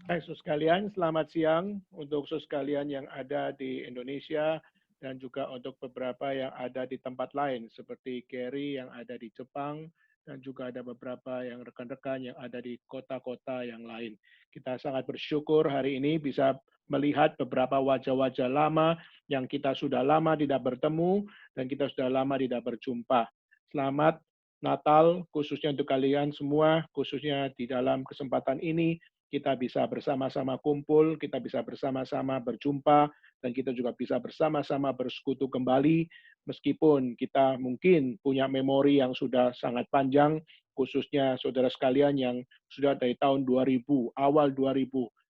Hai saudara sekalian, selamat siang untuk saudara sekalian yang ada di Indonesia dan juga untuk beberapa yang ada di tempat lain seperti Gary yang ada di Jepang dan juga ada beberapa yang rekan-rekan yang ada di kota-kota yang lain. Kita sangat bersyukur hari ini bisa melihat beberapa wajah-wajah lama yang kita sudah lama tidak bertemu dan kita sudah lama tidak berjumpa. Selamat Natal khususnya untuk kalian semua, khususnya di dalam kesempatan ini kita bisa bersama-sama kumpul, kita bisa bersama-sama berjumpa, dan kita juga bisa bersama-sama bersekutu kembali, meskipun kita mungkin punya memori yang sudah sangat panjang, khususnya saudara sekalian yang sudah dari tahun 2000, awal 2000,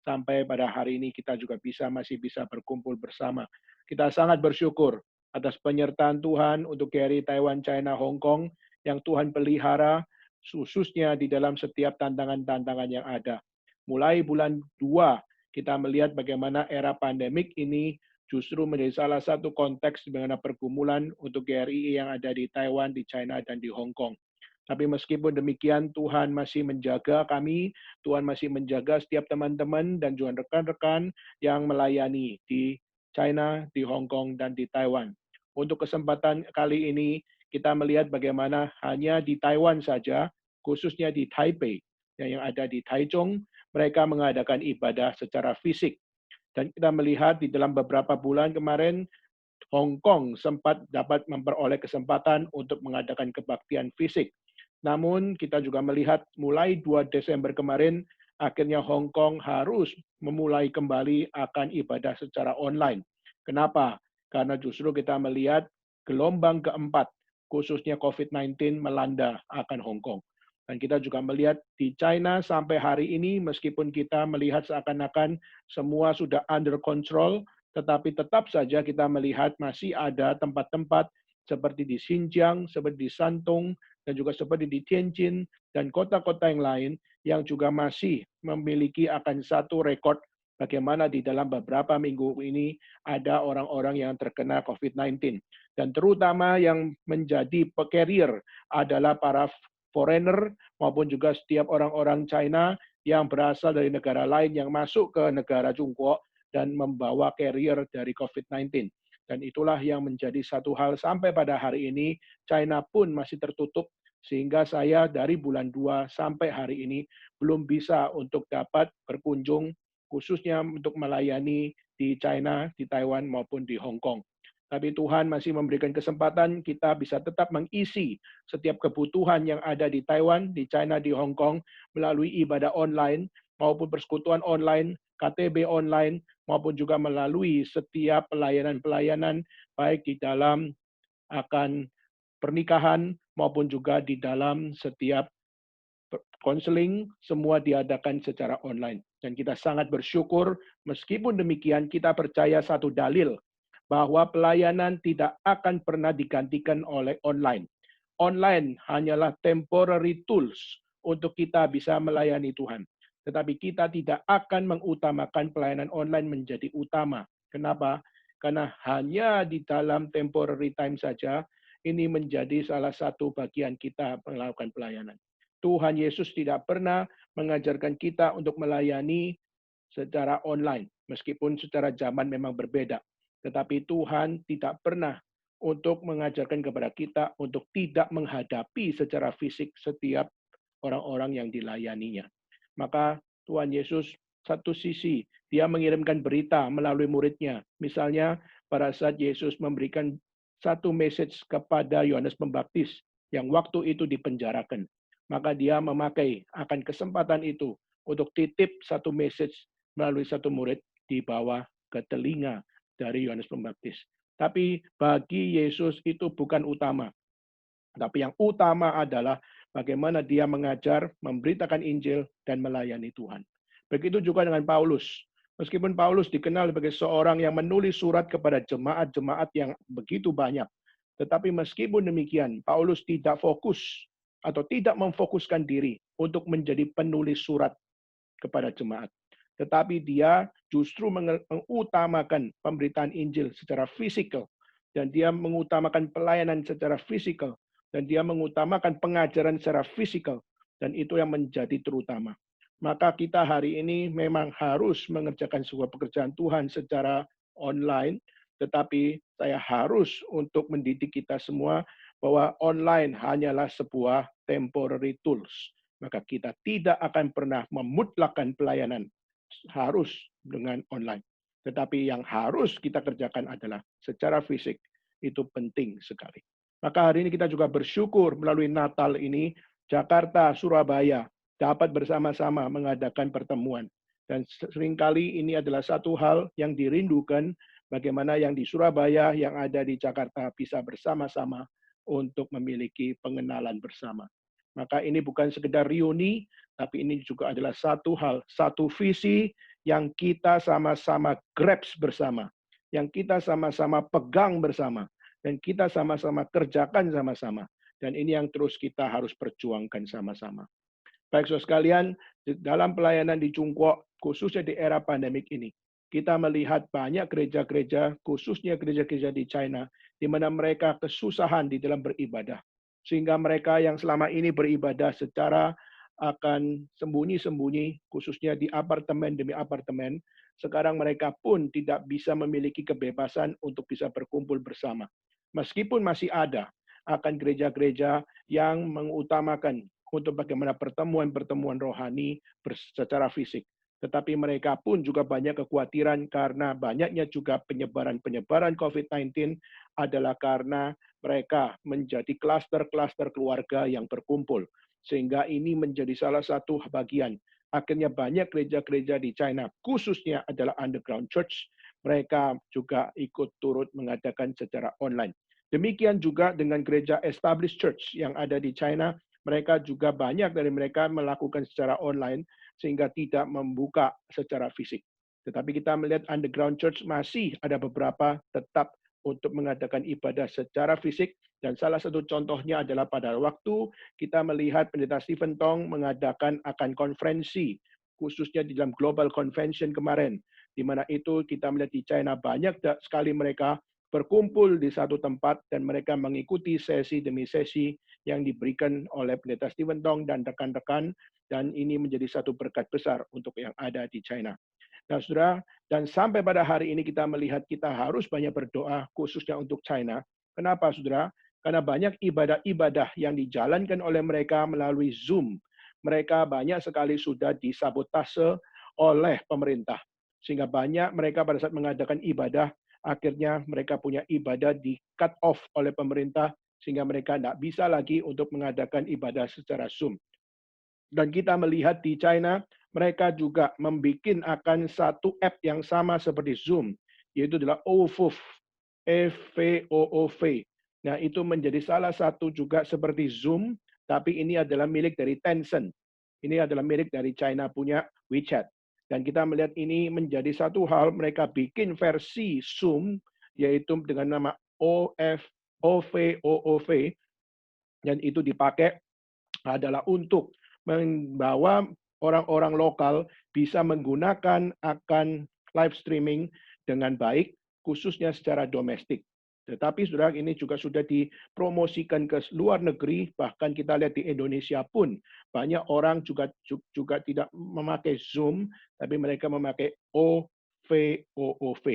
sampai pada hari ini kita juga masih bisa berkumpul bersama. Kita sangat bersyukur atas penyertaan Tuhan untuk Gary, Taiwan, China, Hong Kong, yang Tuhan pelihara, khususnya di dalam setiap tantangan-tantangan yang ada. Mulai bulan 2, kita melihat bagaimana era pandemik ini justru menjadi salah satu konteks di mana pergumulan untuk GRI yang ada di Taiwan, di China, dan di Hong Kong. Tapi meskipun demikian, Tuhan masih menjaga kami, Tuhan masih menjaga setiap teman-teman dan juga rekan-rekan yang melayani di China, di Hong Kong, dan di Taiwan. Untuk kesempatan kali ini, kita melihat bagaimana hanya di Taiwan saja, khususnya di Taipei, yang ada di Taichung, mereka mengadakan ibadah secara fisik. Dan kita melihat di dalam beberapa bulan kemarin, Hong Kong sempat dapat memperoleh kesempatan untuk mengadakan kebaktian fisik. Namun kita juga melihat mulai 2 Desember kemarin, akhirnya Hong Kong harus memulai kembali akan ibadah secara online. Kenapa? Karena justru kita melihat gelombang keempat, khususnya COVID-19 melanda akan Hong Kong. Dan kita juga melihat di China sampai hari ini, meskipun kita melihat seakan-akan semua sudah under control, tetapi tetap saja kita melihat masih ada tempat-tempat seperti di Xinjiang, seperti di Shantung, dan juga seperti di Tianjin, dan kota-kota yang lain yang juga masih memiliki akan satu rekod bagaimana di dalam beberapa minggu ini ada orang-orang yang terkena COVID-19. Dan terutama yang menjadi carrier adalah para foreigner maupun juga setiap orang-orang China yang berasal dari negara lain yang masuk ke negara Tiongkok dan membawa carrier dari COVID-19. Dan itulah yang menjadi satu hal sampai pada hari ini, China pun masih tertutup, sehingga saya dari bulan 2 sampai hari ini belum bisa untuk dapat berkunjung, khususnya untuk melayani di China, di Taiwan, maupun di Hong Kong. Tapi Tuhan masih memberikan kesempatan kita bisa tetap mengisi setiap kebutuhan yang ada di Taiwan, di China, di Hong Kong melalui ibadah online maupun persekutuan online, KTB online, maupun juga melalui setiap pelayanan-pelayanan baik di dalam akan pernikahan maupun juga di dalam setiap konseling semua diadakan secara online. Dan kita sangat bersyukur, meskipun demikian kita percaya satu dalil, bahwa pelayanan tidak akan pernah digantikan oleh online. Online hanyalah temporary tools untuk kita bisa melayani Tuhan. Tetapi kita tidak akan mengutamakan pelayanan online menjadi utama. Kenapa? Karena hanya di dalam temporary time saja, ini menjadi salah satu bagian kita melakukan pelayanan. Tuhan Yesus tidak pernah mengajarkan kita untuk melayani secara online, meskipun secara zaman memang berbeda. Tetapi Tuhan tidak pernah untuk mengajarkan kepada kita untuk tidak menghadapi secara fisik setiap orang-orang yang dilayaninya. Maka Tuhan Yesus satu sisi, dia mengirimkan berita melalui muridnya. Misalnya pada saat Yesus memberikan satu message kepada Yohanes Pembaptis yang waktu itu dipenjarakan. Maka dia memakai akan kesempatan itu untuk titip satu message melalui satu murid di bawah ke telinga dari Yohanes Pembaptis. Tapi bagi Yesus itu bukan utama. Tapi yang utama adalah bagaimana dia mengajar, memberitakan Injil, dan melayani Tuhan. Begitu juga dengan Paulus. Meskipun Paulus dikenal sebagai seorang yang menulis surat kepada jemaat-jemaat yang begitu banyak. Tetapi meskipun demikian, Paulus tidak fokus atau tidak memfokuskan diri untuk menjadi penulis surat kepada jemaat. Tetapi dia justru mengutamakan pemberitaan Injil secara fisikal. Dan dia mengutamakan pelayanan secara fisikal. Dan dia mengutamakan pengajaran secara fisikal. Dan itu yang menjadi terutama. maka kita hari ini memang harus mengerjakan sebuah pekerjaan Tuhan secara online, tetapi saya harus untuk mendidik kita semua bahwa online hanyalah sebuah temporary tools. Maka kita tidak akan pernah memutlakkan pelayanan harus dengan online. Tetapi yang harus kita kerjakan adalah secara fisik. Itu penting sekali. Maka hari ini kita juga bersyukur melalui Natal ini, Jakarta, Surabaya dapat bersama-sama mengadakan pertemuan. Dan seringkali ini adalah satu hal yang dirindukan, bagaimana yang di Surabaya, yang ada di Jakarta bisa bersama-sama untuk memiliki pengenalan bersama. Maka ini bukan sekedar reuni, tapi ini juga adalah satu hal, satu visi yang kita sama-sama grabs bersama, yang kita sama-sama pegang bersama, dan kita sama-sama kerjakan sama-sama. Dan ini yang terus kita harus perjuangkan sama-sama. Baik saudara sekalian, dalam pelayanan di Chungkwok, khususnya di era pandemik ini, kita melihat banyak gereja-gereja, khususnya gereja-gereja di China, di mana mereka kesusahan di dalam beribadah. Sehingga mereka yang selama ini beribadah secara akan sembunyi-sembunyi, khususnya di apartemen demi apartemen, sekarang mereka pun tidak bisa memiliki kebebasan untuk bisa berkumpul bersama. Meskipun masih ada akan gereja-gereja yang mengutamakan untuk bagaimana pertemuan-pertemuan rohani secara fisik. Tetapi mereka pun juga banyak kekhawatiran karena banyaknya juga penyebaran COVID-19 adalah karena mereka menjadi klaster-klaster keluarga yang berkumpul. Sehingga ini menjadi salah satu bagian. Akhirnya banyak gereja-gereja di China, khususnya adalah underground church, mereka juga ikut turut mengadakan secara online. Demikian juga dengan gereja established church yang ada di China, mereka juga banyak dari mereka melakukan secara online sehingga tidak membuka secara fisik. Tetapi kita melihat underground church masih ada beberapa tetap untuk mengadakan ibadah secara fisik, dan salah satu contohnya adalah pada waktu kita melihat Pendeta Stephen Tong mengadakan akan konferensi, khususnya di dalam Global Convention kemarin, di mana itu kita melihat di China banyak sekali mereka berkumpul di satu tempat dan mereka mengikuti sesi demi sesi yang diberikan oleh Pendeta Stephen Tong dan rekan-rekan, dan ini menjadi satu berkat besar untuk yang ada di China. Nah, saudara, dan sampai pada hari ini kita melihat kita harus banyak berdoa khususnya untuk China. Kenapa, saudara? Karena banyak ibadah-ibadah yang dijalankan oleh mereka melalui Zoom. Mereka banyak sekali sudah disabotase oleh pemerintah. Sehingga banyak mereka pada saat mengadakan ibadah, akhirnya mereka punya ibadah di cut off oleh pemerintah, sehingga mereka tidak bisa lagi untuk mengadakan ibadah secara Zoom. Dan kita melihat di China, mereka juga membuat akan satu app yang sama seperti Zoom, yaitu adalah OVOV, EVOOV. Nah, itu menjadi salah satu juga seperti Zoom, tapi ini adalah milik dari Tencent. Ini adalah milik dari China punya WeChat. Dan kita melihat ini menjadi satu hal, mereka bikin versi Zoom, yaitu dengan nama OVOOV, dan itu dipakai adalah untuk membawa orang-orang lokal bisa menggunakan akan live streaming dengan baik, khususnya secara domestik. Tetapi saudara, ini juga sudah dipromosikan ke luar negeri, bahkan kita lihat di Indonesia pun banyak orang juga tidak memakai Zoom, tapi mereka memakai OVOOV.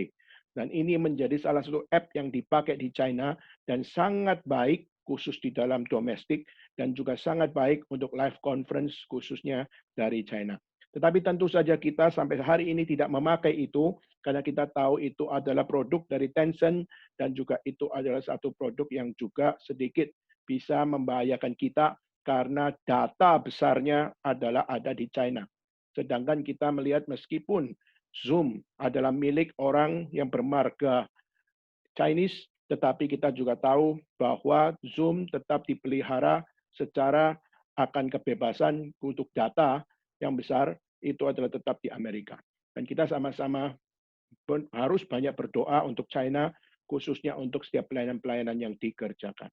Dan ini menjadi salah satu app yang dipakai di China dan sangat baik khusus di dalam domestik, dan juga sangat baik untuk live conference khususnya dari China. Tetapi tentu saja kita sampai hari ini tidak memakai itu, karena kita tahu itu adalah produk dari Tencent, dan juga itu adalah satu produk yang juga sedikit bisa membahayakan kita, karena data besarnya adalah ada di China. Sedangkan kita melihat meskipun Zoom adalah milik orang yang bermarga Chinese, tetapi kita juga tahu bahwa Zoom tetap dipelihara secara akan kebebasan untuk data yang besar itu adalah tetap di Amerika. Dan kita sama-sama harus banyak berdoa untuk China, khususnya untuk setiap pelayanan-pelayanan yang dikerjakan.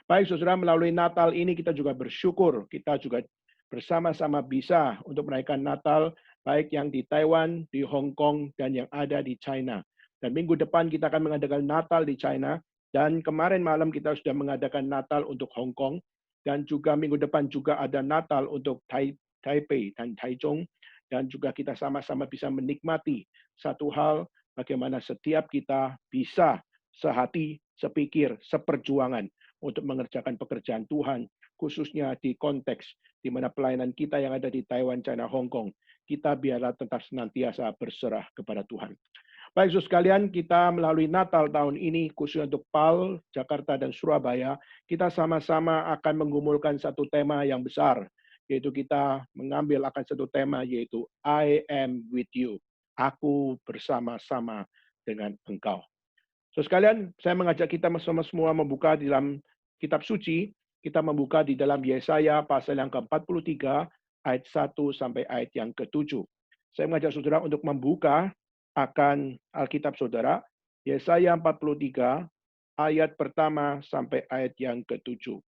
Baik, saudara, melalui Natal ini kita juga bersyukur, kita juga bersama-sama bisa untuk merayakan Natal, baik yang di Taiwan, di Hong Kong, dan yang ada di China. Dan minggu depan kita akan mengadakan Natal di China, dan kemarin malam kita sudah mengadakan Natal untuk Hong Kong, dan juga minggu depan juga ada Natal untuk Taipei dan Taichung. dan juga kita sama-sama bisa menikmati satu hal, bagaimana setiap kita bisa sehati, sepikir, seperjuangan untuk mengerjakan pekerjaan Tuhan, khususnya di konteks di mana pelayanan kita yang ada di Taiwan, China, Hong Kong, kita biarlah tetap senantiasa berserah kepada Tuhan. Baik, saudara sekalian, kita melalui Natal tahun ini, khususnya untuk PAL, Jakarta, dan Surabaya, kita sama-sama akan menggumulkan satu tema yang besar, yaitu kita mengambil akan satu tema, yaitu I am with you. Aku bersama-sama dengan engkau. Saudara sekalian, saya mengajak kita semua membuka di dalam kitab suci, kita membuka di dalam Yesaya pasal yang ke-43, ayat 1 sampai ayat yang ke-7. Saya mengajak saudara untuk membuka akan Alkitab saudara, Yesaya 43, ayat pertama sampai ayat yang ke-7.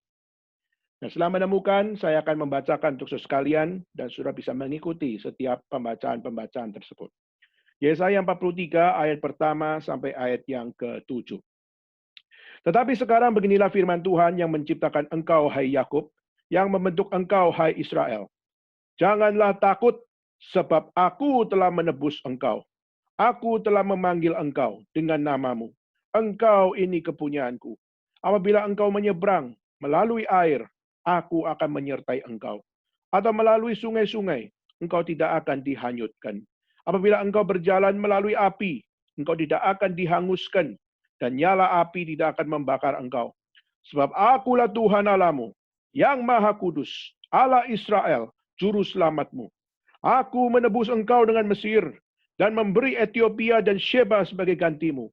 Nah, setelah menemukan, saya akan membacakan untuk saudara sekalian, dan saudara bisa mengikuti setiap pembacaan-pembacaan tersebut. Yesaya 43, ayat pertama sampai ayat yang ke-7. Tetapi sekarang beginilah firman Tuhan yang menciptakan engkau, hai Yakub, yang membentuk engkau, hai Israel. Janganlah takut, sebab aku telah menebus engkau. Aku telah memanggil engkau dengan namamu. Engkau ini kepunyaanku. Apabila engkau menyeberang melalui air, aku akan menyertai engkau. Atau melalui sungai-sungai, engkau tidak akan dihanyutkan. Apabila engkau berjalan melalui api, engkau tidak akan dihanguskan. Dan nyala api tidak akan membakar engkau. Sebab akulah Tuhan Allahmu, yang Maha Kudus, Allah Israel, Juru Selamatmu. Aku menebus engkau dengan Mesir, dan memberi Ethiopia dan Sheba sebagai gantimu.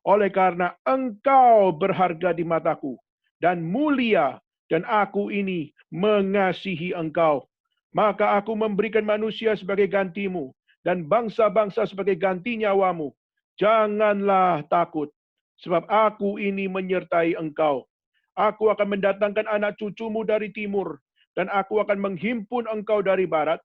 Oleh karena engkau berharga di mataku, dan mulia, dan aku ini mengasihi engkau. Maka aku memberikan manusia sebagai gantimu, dan bangsa-bangsa sebagai ganti nyawamu. Janganlah takut, sebab aku ini menyertai engkau. Aku akan mendatangkan anak cucumu dari timur, dan aku akan menghimpun engkau dari barat.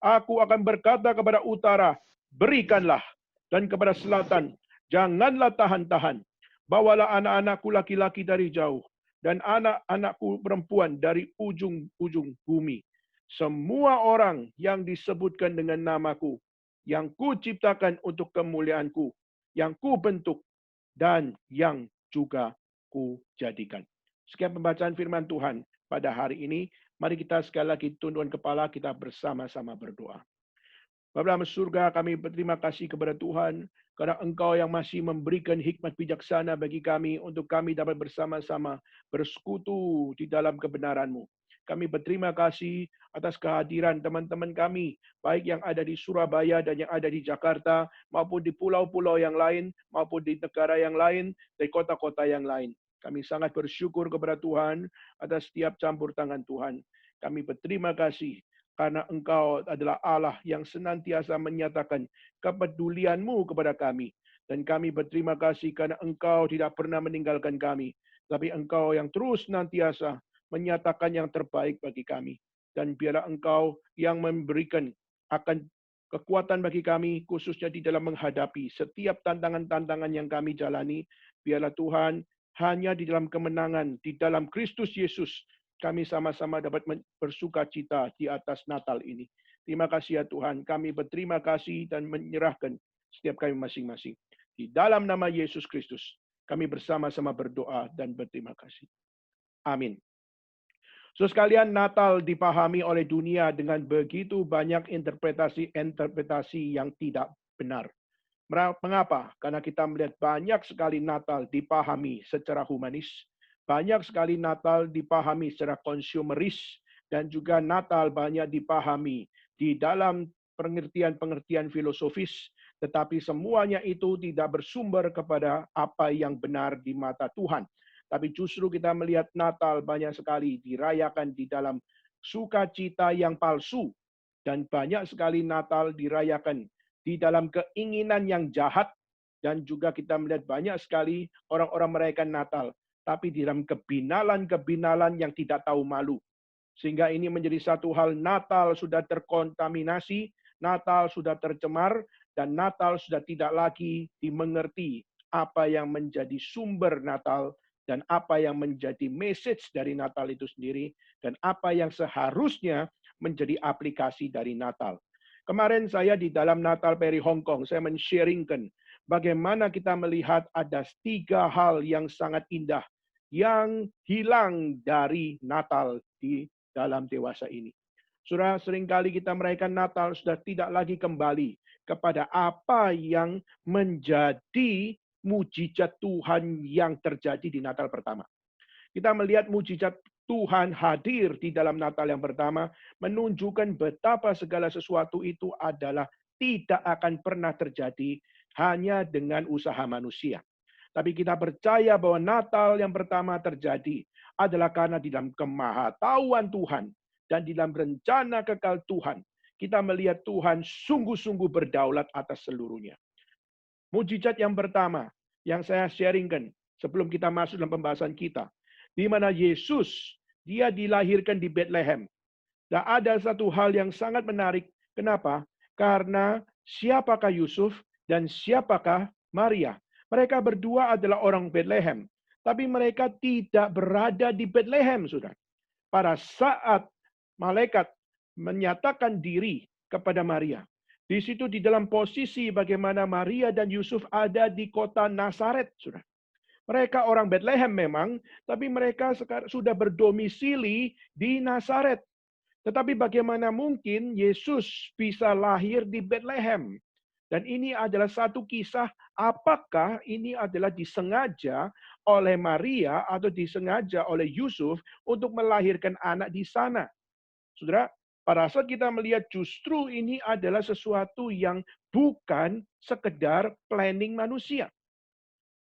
Aku akan berkata kepada utara, berikanlah, dan kepada selatan, janganlah tahan-tahan. Bawalah anak-anakku laki-laki dari jauh, dan anak-anakku perempuan dari ujung-ujung bumi. Semua orang yang disebutkan dengan namaku, yang kuciptakan untuk kemuliaanku, yang kubentuk, dan yang juga kujadikan. Sekian pembacaan firman Tuhan pada hari ini. Mari kita sekali lagi tundukkan kepala, kita bersama-sama berdoa. Bapa dalam surga, kami berterima kasih kepada Tuhan, karena Engkau yang masih memberikan hikmat bijaksana bagi kami, untuk kami dapat bersama-sama bersekutu di dalam kebenaran-Mu. Kami berterima kasih atas kehadiran teman-teman kami, baik yang ada di Surabaya dan yang ada di Jakarta, maupun di pulau-pulau yang lain, maupun di negara yang lain, dari kota-kota yang lain. Kami sangat bersyukur kepada Tuhan atas setiap campur tangan Tuhan. Kami berterima kasih karena Engkau adalah Allah yang senantiasa menyatakan kepedulian-Mu kepada kami. Dan kami berterima kasih karena Engkau tidak pernah meninggalkan kami, tapi Engkau yang terus senantiasa menyatakan yang terbaik bagi kami. Dan biarlah Engkau yang memberikan akan kekuatan bagi kami, khususnya di dalam menghadapi setiap tantangan-tantangan yang kami jalani. Biarlah Tuhan, hanya di dalam kemenangan, di dalam Kristus Yesus, kami sama-sama dapat bersuka cita di atas Natal ini. Terima kasih ya Tuhan, kami berterima kasih dan menyerahkan setiap kami masing-masing. Di dalam nama Yesus Kristus, kami bersama-sama berdoa dan berterima kasih. Amin. Saudara sekalian, Natal dipahami oleh dunia dengan begitu banyak interpretasi yang tidak benar. Mengapa? Karena kita melihat banyak sekali Natal dipahami secara humanis, banyak sekali Natal dipahami secara konsumeris, dan juga Natal banyak dipahami di dalam pengertian-pengertian filosofis, tetapi semuanya itu tidak bersumber kepada apa yang benar di mata Tuhan. Tapi justru kita melihat Natal banyak sekali dirayakan di dalam sukacita yang palsu, dan banyak sekali Natal dirayakan di dalam keinginan yang jahat, dan juga kita melihat banyak sekali orang-orang merayakan Natal, tapi di dalam kebinalan-kebinalan yang tidak tahu malu. Sehingga ini menjadi satu hal, Natal sudah terkontaminasi, Natal sudah tercemar, dan Natal sudah tidak lagi dimengerti apa yang menjadi sumber Natal, dan apa yang menjadi message dari Natal itu sendiri, dan apa yang seharusnya menjadi aplikasi dari Natal. Kemarin saya di dalam Natal Peri Hong Kong, saya men-sharingkan bagaimana kita melihat ada 3 hal yang sangat indah yang hilang dari Natal di dalam dewasa ini. Saudara, seringkali kita merayakan Natal sudah tidak lagi kembali kepada apa yang menjadi mujizat Tuhan yang terjadi di Natal pertama. Kita melihat mujizat Tuhan hadir di dalam Natal yang pertama, menunjukkan betapa segala sesuatu itu adalah tidak akan pernah terjadi hanya dengan usaha manusia. Tapi kita percaya bahwa Natal yang pertama terjadi adalah karena di dalam kemahatauan Tuhan dan di dalam rencana kekal Tuhan, kita melihat Tuhan sungguh-sungguh berdaulat atas seluruhnya. Mujizat yang pertama yang saya sharingkan sebelum kita masuk dalam pembahasan kita, di mana Yesus dia dilahirkan di Bethlehem. Dan ada satu hal yang sangat menarik. Kenapa? Karena siapakah Yusuf dan siapakah Maria? Mereka berdua adalah orang Bethlehem, tapi mereka tidak berada di Bethlehem, Saudara. Pada saat malaikat menyatakan diri kepada Maria, di situ di dalam posisi bagaimana Maria dan Yusuf ada di kota Nazaret, Saudara. Mereka orang Bethlehem memang, tapi mereka sekarang sudah berdomisili di Nazaret. Tetapi bagaimana mungkin Yesus bisa lahir di Bethlehem? Dan ini adalah satu kisah, apakah ini adalah disengaja oleh Maria atau disengaja oleh Yusuf untuk melahirkan anak di sana? Saudara, pada saat kita melihat justru ini adalah sesuatu yang bukan sekedar planning manusia.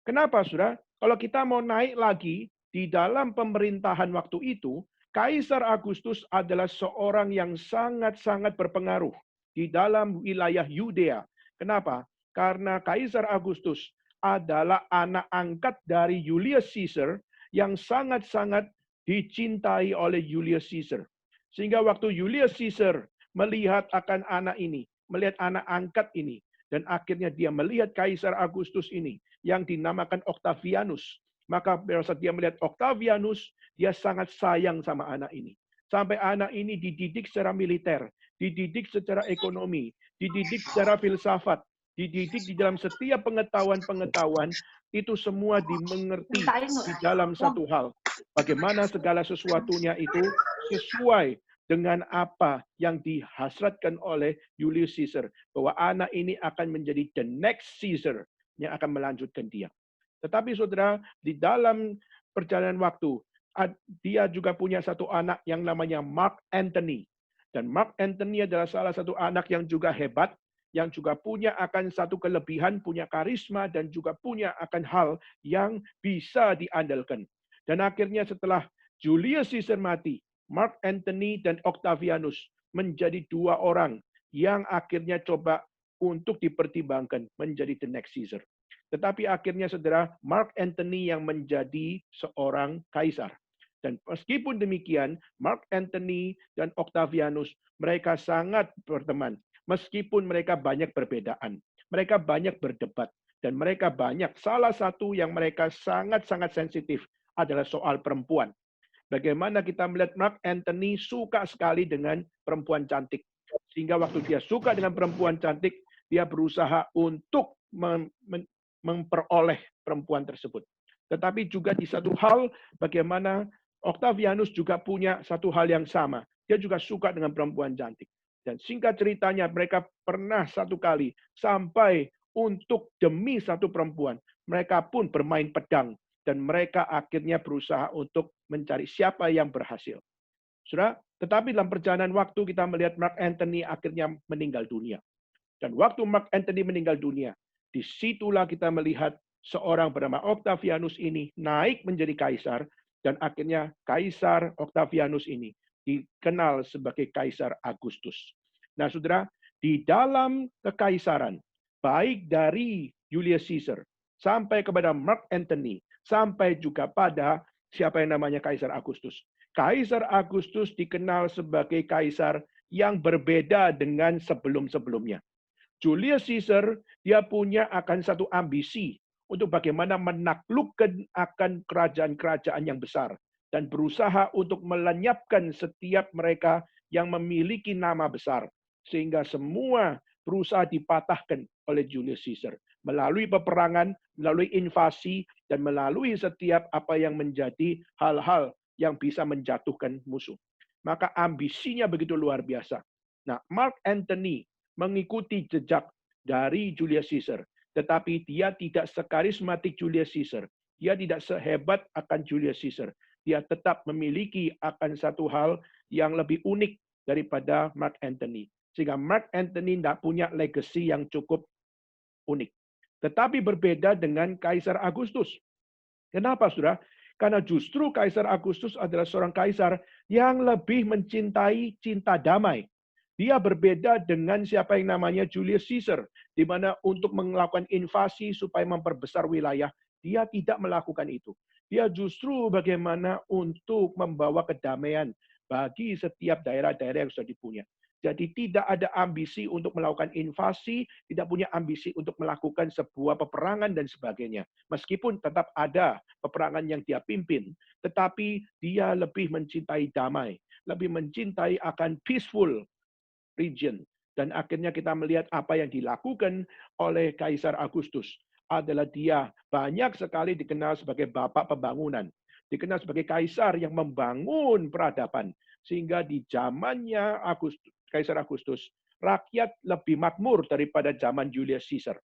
Kenapa, Saudara? Kalau kita mau naik lagi di dalam pemerintahan waktu itu, Kaisar Agustus adalah seorang yang sangat-sangat berpengaruh di dalam wilayah Yudea. Kenapa? Karena Kaisar Agustus adalah anak angkat dari Julius Caesar yang sangat-sangat dicintai oleh Julius Caesar. Sehingga waktu Julius Caesar melihat akan anak ini, melihat anak angkat ini, dan akhirnya dia melihat Kaisar Agustus ini yang dinamakan Octavianus. Maka pada saat dia melihat Octavianus, dia sangat sayang sama anak ini. Sampai anak ini dididik secara militer, dididik secara ekonomi, dididik secara filsafat, dididik di dalam setiap pengetahuan-pengetahuan, itu semua dimengerti di dalam satu hal. Bagaimana segala sesuatunya itu sesuai dengan apa yang dihasratkan oleh Julius Caesar. Bahwa anak ini akan menjadi the next Caesar yang akan melanjutkan dia. Tetapi saudara, di dalam perjalanan waktu, dia juga punya satu anak yang namanya Mark Antony. Dan Mark Antony adalah salah satu anak yang juga hebat, yang juga punya akan satu kelebihan, punya karisma, dan juga punya akan hal yang bisa diandalkan. Dan akhirnya setelah Julius Caesar mati, Mark Antony dan Octavianus menjadi 2 orang yang akhirnya coba untuk dipertimbangkan menjadi the next Caesar. Tetapi akhirnya saudara, Mark Antony yang menjadi seorang kaisar. Dan meskipun demikian, Mark Antony dan Octavianus, mereka sangat berteman. Meskipun mereka banyak perbedaan. Mereka banyak berdebat. Dan mereka banyak, salah satu yang mereka sangat-sangat sensitif adalah soal perempuan. Bagaimana kita melihat Mark Antony suka sekali dengan perempuan cantik. Sehingga waktu dia suka dengan perempuan cantik, dia berusaha untuk memperoleh perempuan tersebut. Tetapi juga di satu hal, bagaimana Octavianus juga punya satu hal yang sama. Dia juga suka dengan perempuan cantik. Dan singkat ceritanya, mereka pernah satu kali sampai untuk demi satu perempuan, mereka pun bermain pedang. Dan mereka akhirnya berusaha untuk mencari siapa yang berhasil. Saudara, tetapi dalam perjalanan waktu kita melihat Mark Antony akhirnya meninggal dunia. Dan waktu Mark Antony meninggal dunia, disitulah kita melihat seorang bernama Octavianus ini naik menjadi kaisar, dan akhirnya Kaisar Octavianus ini dikenal sebagai Kaisar Agustus. Nah, saudara, di dalam kekaisaran, baik dari Julius Caesar, sampai kepada Mark Antony, sampai juga pada siapa yang namanya Kaisar Agustus. Kaisar Agustus dikenal sebagai kaisar yang berbeda dengan sebelum-sebelumnya. Julius Caesar, dia punya akan satu ambisi untuk bagaimana menaklukkan akan kerajaan-kerajaan yang besar dan berusaha untuk melenyapkan setiap mereka yang memiliki nama besar. sehingga semua berusaha dipatahkan oleh Julius Caesar melalui peperangan, melalui invasi, dan melalui setiap apa yang menjadi hal-hal yang bisa menjatuhkan musuh. Maka ambisinya begitu luar biasa. Nah, Mark Antony mengikuti jejak dari Julius Caesar, tetapi dia tidak sekarismatik Julius Caesar. Dia tidak sehebat akan Julius Caesar. Dia tetap memiliki akan satu hal yang lebih unik daripada Mark Antony. Sehingga Mark Antony tidak punya legacy yang cukup unik. Tetapi berbeda dengan Kaisar Agustus. Kenapa, saudara? Karena justru Kaisar Agustus adalah seorang kaisar yang lebih mencintai cinta damai. Dia berbeda dengan siapa yang namanya Julius Caesar, di mana untuk melakukan invasi supaya memperbesar wilayah, dia tidak melakukan itu. Dia justru bagaimana untuk membawa kedamaian bagi setiap daerah-daerah yang sudah dipunya. Jadi tidak ada ambisi untuk melakukan invasi, tidak punya ambisi untuk melakukan sebuah peperangan dan sebagainya. Meskipun tetap ada peperangan yang dia pimpin, tetapi dia lebih mencintai damai, lebih mencintai akan peaceful region. Dan akhirnya kita melihat apa yang dilakukan oleh Kaisar Agustus adalah dia banyak sekali dikenal sebagai bapak pembangunan. Dikenal sebagai kaisar yang membangun peradaban. Sehingga di zamannya Kaisar Agustus, rakyat lebih makmur daripada zaman Julius Caesar.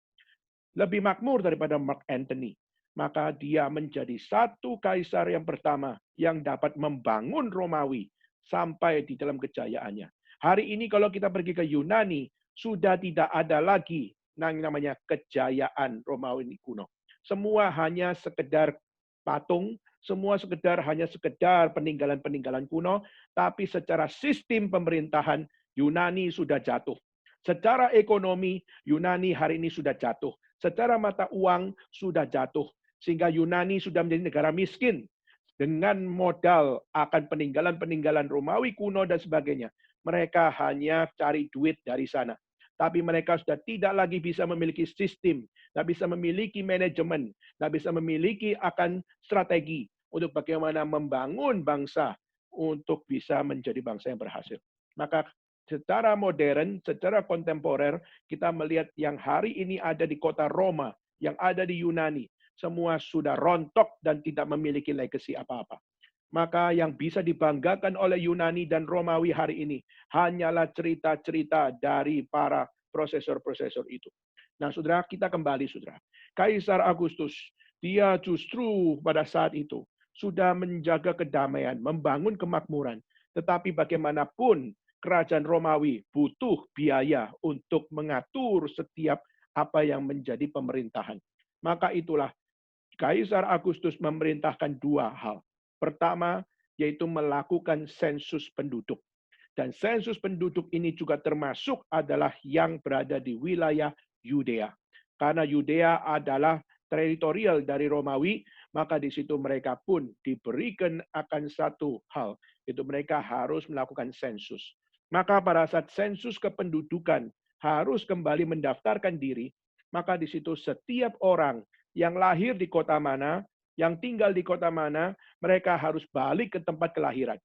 Lebih makmur daripada Mark Antony. Maka dia menjadi satu kaisar yang pertama yang dapat membangun Romawi sampai di dalam kejayaannya. Hari ini kalau kita pergi ke Yunani, sudah tidak ada lagi namanya kejayaan Romawi kuno. Semua hanya sekedar patung, semua hanya sekedar peninggalan-peninggalan kuno, tapi secara sistem pemerintahan Yunani sudah jatuh. Secara ekonomi, Yunani hari ini sudah jatuh. Secara mata uang, sudah jatuh. Sehingga Yunani sudah menjadi negara miskin. Dengan modal akan peninggalan-peninggalan Romawi kuno dan sebagainya. Mereka hanya cari duit dari sana. Tapi mereka sudah tidak lagi bisa memiliki sistem, tidak bisa memiliki manajemen, tidak bisa memiliki akan strategi untuk bagaimana membangun bangsa untuk bisa menjadi bangsa yang berhasil. Maka secara modern, secara kontemporer, kita melihat yang hari ini ada di kota Roma, yang ada di Yunani, semua sudah rontok dan tidak memiliki legacy apa-apa. Maka yang bisa dibanggakan oleh Yunani dan Romawi hari ini hanyalah cerita-cerita dari para prosesor-prosesor itu. Nah, saudara, kita kembali, saudara. Kaisar Agustus, dia justru pada saat itu sudah menjaga kedamaian, membangun kemakmuran. Tetapi bagaimanapun kerajaan Romawi butuh biaya untuk mengatur setiap apa yang menjadi pemerintahan. Maka itulah Kaisar Agustus memerintahkan dua hal. Pertama, yaitu melakukan sensus penduduk. Dan sensus penduduk ini juga termasuk adalah yang berada di wilayah Yudea. Karena Yudea adalah teritorial dari Romawi, maka di situ mereka pun diberikan akan satu hal, yaitu mereka harus melakukan sensus. Maka pada saat sensus kependudukan harus kembali mendaftarkan diri, maka di situ setiap orang yang lahir di kota mana, yang tinggal di kota mana, mereka harus balik ke tempat kelahiran.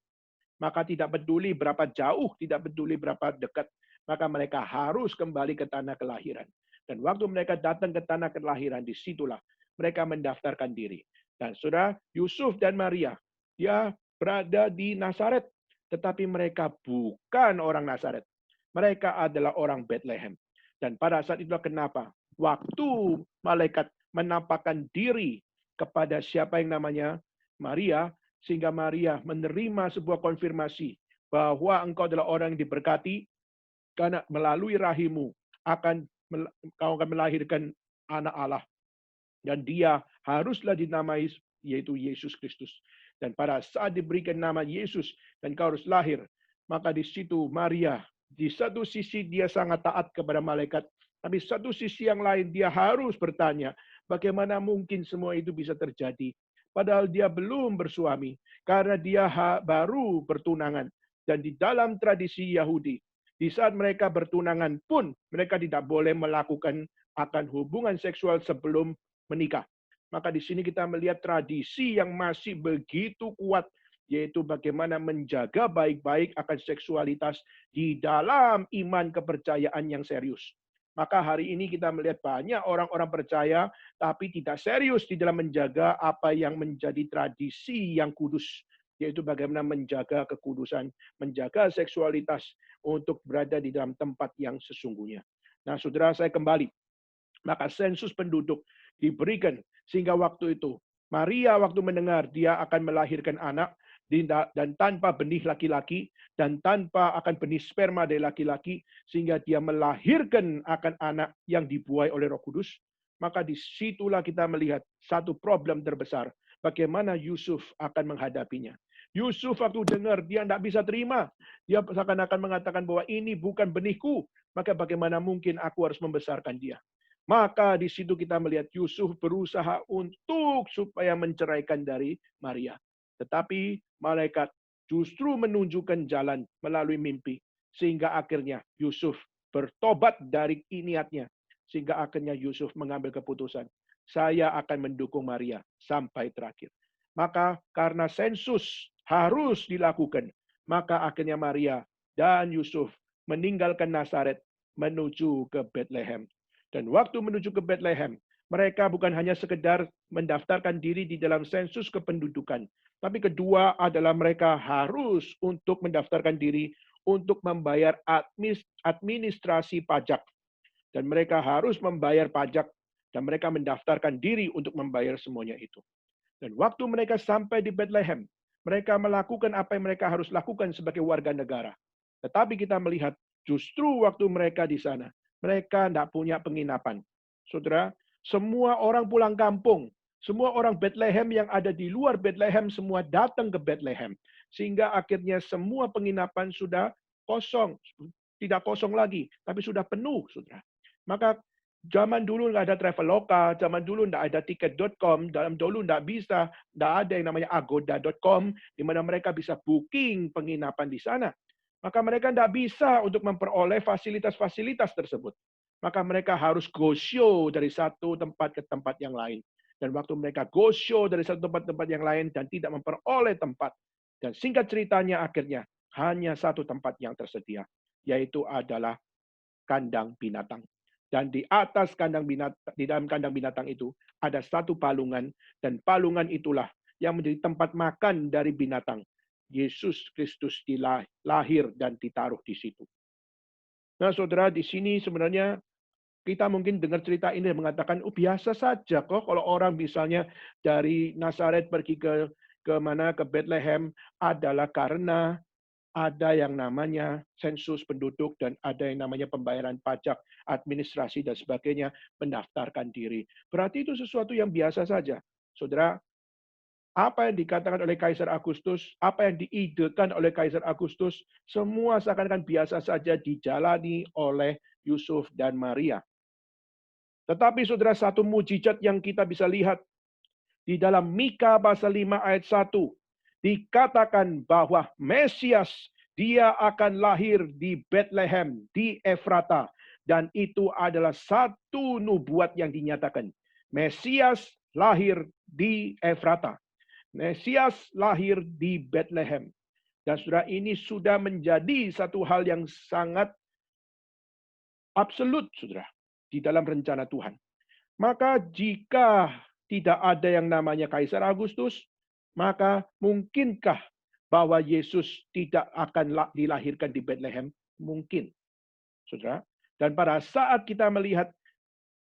Maka tidak peduli berapa jauh, tidak peduli berapa dekat, maka mereka harus kembali ke tanah kelahiran. Dan waktu mereka datang ke tanah kelahiran, disitulah mereka mendaftarkan diri. Dan saudara, Yusuf dan Maria, dia berada di Nazaret, tetapi mereka bukan orang Nazaret. Mereka adalah orang Bethlehem. Dan pada saat itulah kenapa? Waktu malaikat menampakkan diri kepada siapa yang namanya Maria, sehingga Maria menerima sebuah konfirmasi bahwa engkau adalah orang yang diberkati, karena melalui rahimmu kau akan melahirkan anak Allah. Dan dia haruslah dinamai yaitu Yesus Kristus. Dan pada saat diberikan nama Yesus dan kau harus lahir, maka di situ Maria, di satu sisi dia sangat taat kepada malaikat, tapi satu sisi yang lain dia harus bertanya, bagaimana mungkin semua itu bisa terjadi? Padahal dia belum bersuami, karena dia baru bertunangan. Dan di dalam tradisi Yahudi, di saat mereka bertunangan pun, mereka tidak boleh melakukan akan hubungan seksual sebelum menikah. Maka di sini kita melihat tradisi yang masih begitu kuat yaitu bagaimana menjaga baik-baik akan seksualitas di dalam iman kepercayaan yang serius. Maka hari ini kita melihat banyak orang-orang percaya tapi tidak serius di dalam menjaga apa yang menjadi tradisi yang kudus, yaitu bagaimana menjaga kekudusan, menjaga seksualitas untuk berada di dalam tempat yang sesungguhnya. Nah, saudara, saya kembali. Maka sensus penduduk diberikan sehingga waktu itu Maria waktu mendengar dia akan melahirkan anak dan tanpa benih laki-laki dan tanpa akan benih sperma dari laki-laki sehingga dia melahirkan akan anak yang dibuai oleh Roh Kudus, maka disitulah kita melihat satu problem terbesar. Bagaimana Yusuf akan menghadapinya. Yusuf waktu dengar, dia tidak bisa terima. Dia seakan-akan mengatakan bahwa ini bukan benihku, maka bagaimana mungkin aku harus membesarkan dia. Maka di situ kita melihat Yusuf berusaha untuk supaya menceraikan dari Maria. Tetapi malaikat justru menunjukkan jalan melalui mimpi. Sehingga akhirnya Yusuf bertobat dari niatnya. Sehingga akhirnya Yusuf mengambil keputusan. Saya akan mendukung Maria sampai terakhir. Maka karena sensus harus dilakukan, maka akhirnya Maria dan Yusuf meninggalkan Nazaret menuju ke Bethlehem. Dan waktu menuju ke Bethlehem, mereka bukan hanya sekedar mendaftarkan diri di dalam sensus kependudukan, tapi kedua adalah mereka harus untuk mendaftarkan diri untuk membayar administrasi pajak. Dan mereka harus membayar pajak dan mereka mendaftarkan diri untuk membayar semuanya itu. Dan waktu mereka sampai di Bethlehem, mereka melakukan apa yang mereka harus lakukan sebagai warga negara. Tetapi kita melihat justru waktu mereka di sana, mereka tidak punya penginapan. Saudara, semua orang pulang kampung, semua orang Bethlehem yang ada di luar Bethlehem semua datang ke Bethlehem. Sehingga akhirnya semua penginapan sudah kosong. Tidak kosong lagi, tapi sudah penuh, saudara. Maka zaman dulu nggak ada Traveloka, zaman dulu nggak ada tiket.com, dalam dulu nggak ada yang namanya agoda.com, di mana mereka bisa booking penginapan di sana. Maka mereka nggak bisa untuk memperoleh fasilitas-fasilitas tersebut. Maka mereka harus go show dari satu tempat ke tempat yang lain. Dan waktu mereka go show dari satu tempat-tempat yang lain dan tidak memperoleh tempat. Dan singkat ceritanya akhirnya hanya satu tempat yang tersedia, yaitu adalah kandang binatang. Dan di atas kandang binatang, di dalam kandang binatang itu ada satu palungan, dan palungan itulah yang menjadi tempat makan dari binatang. Yesus Kristus lahir dan ditaruh di situ. Nah, saudara, di sini sebenarnya kita mungkin dengar cerita ini dan mengatakan, oh biasa saja kok kalau orang misalnya dari Nazaret pergi ke mana, ke Bethlehem adalah karena ada yang namanya sensus penduduk dan ada yang namanya pembayaran pajak, administrasi dan sebagainya, mendaftarkan diri. Berarti itu sesuatu yang biasa saja. Saudara, apa yang dikatakan oleh Kaisar Agustus, apa yang diidekan oleh Kaisar Agustus, semua seakan-akan biasa saja dijalani oleh Yusuf dan Maria. Tetapi saudara, satu mujizat yang kita bisa lihat di dalam Mika pasal 5 ayat 1, dikatakan bahwa Mesias dia akan lahir di Bethlehem, di Efrata. Dan itu adalah satu nubuat yang dinyatakan. Mesias lahir di Efrata. Mesias lahir di Bethlehem. Dan saudara, ini sudah menjadi satu hal yang sangat absolut, saudara, di dalam rencana Tuhan. Maka jika tidak ada yang namanya Kaisar Agustus, maka mungkinkah bahwa Yesus tidak akan dilahirkan di Bethlehem? Mungkin, saudara. Dan pada saat kita melihat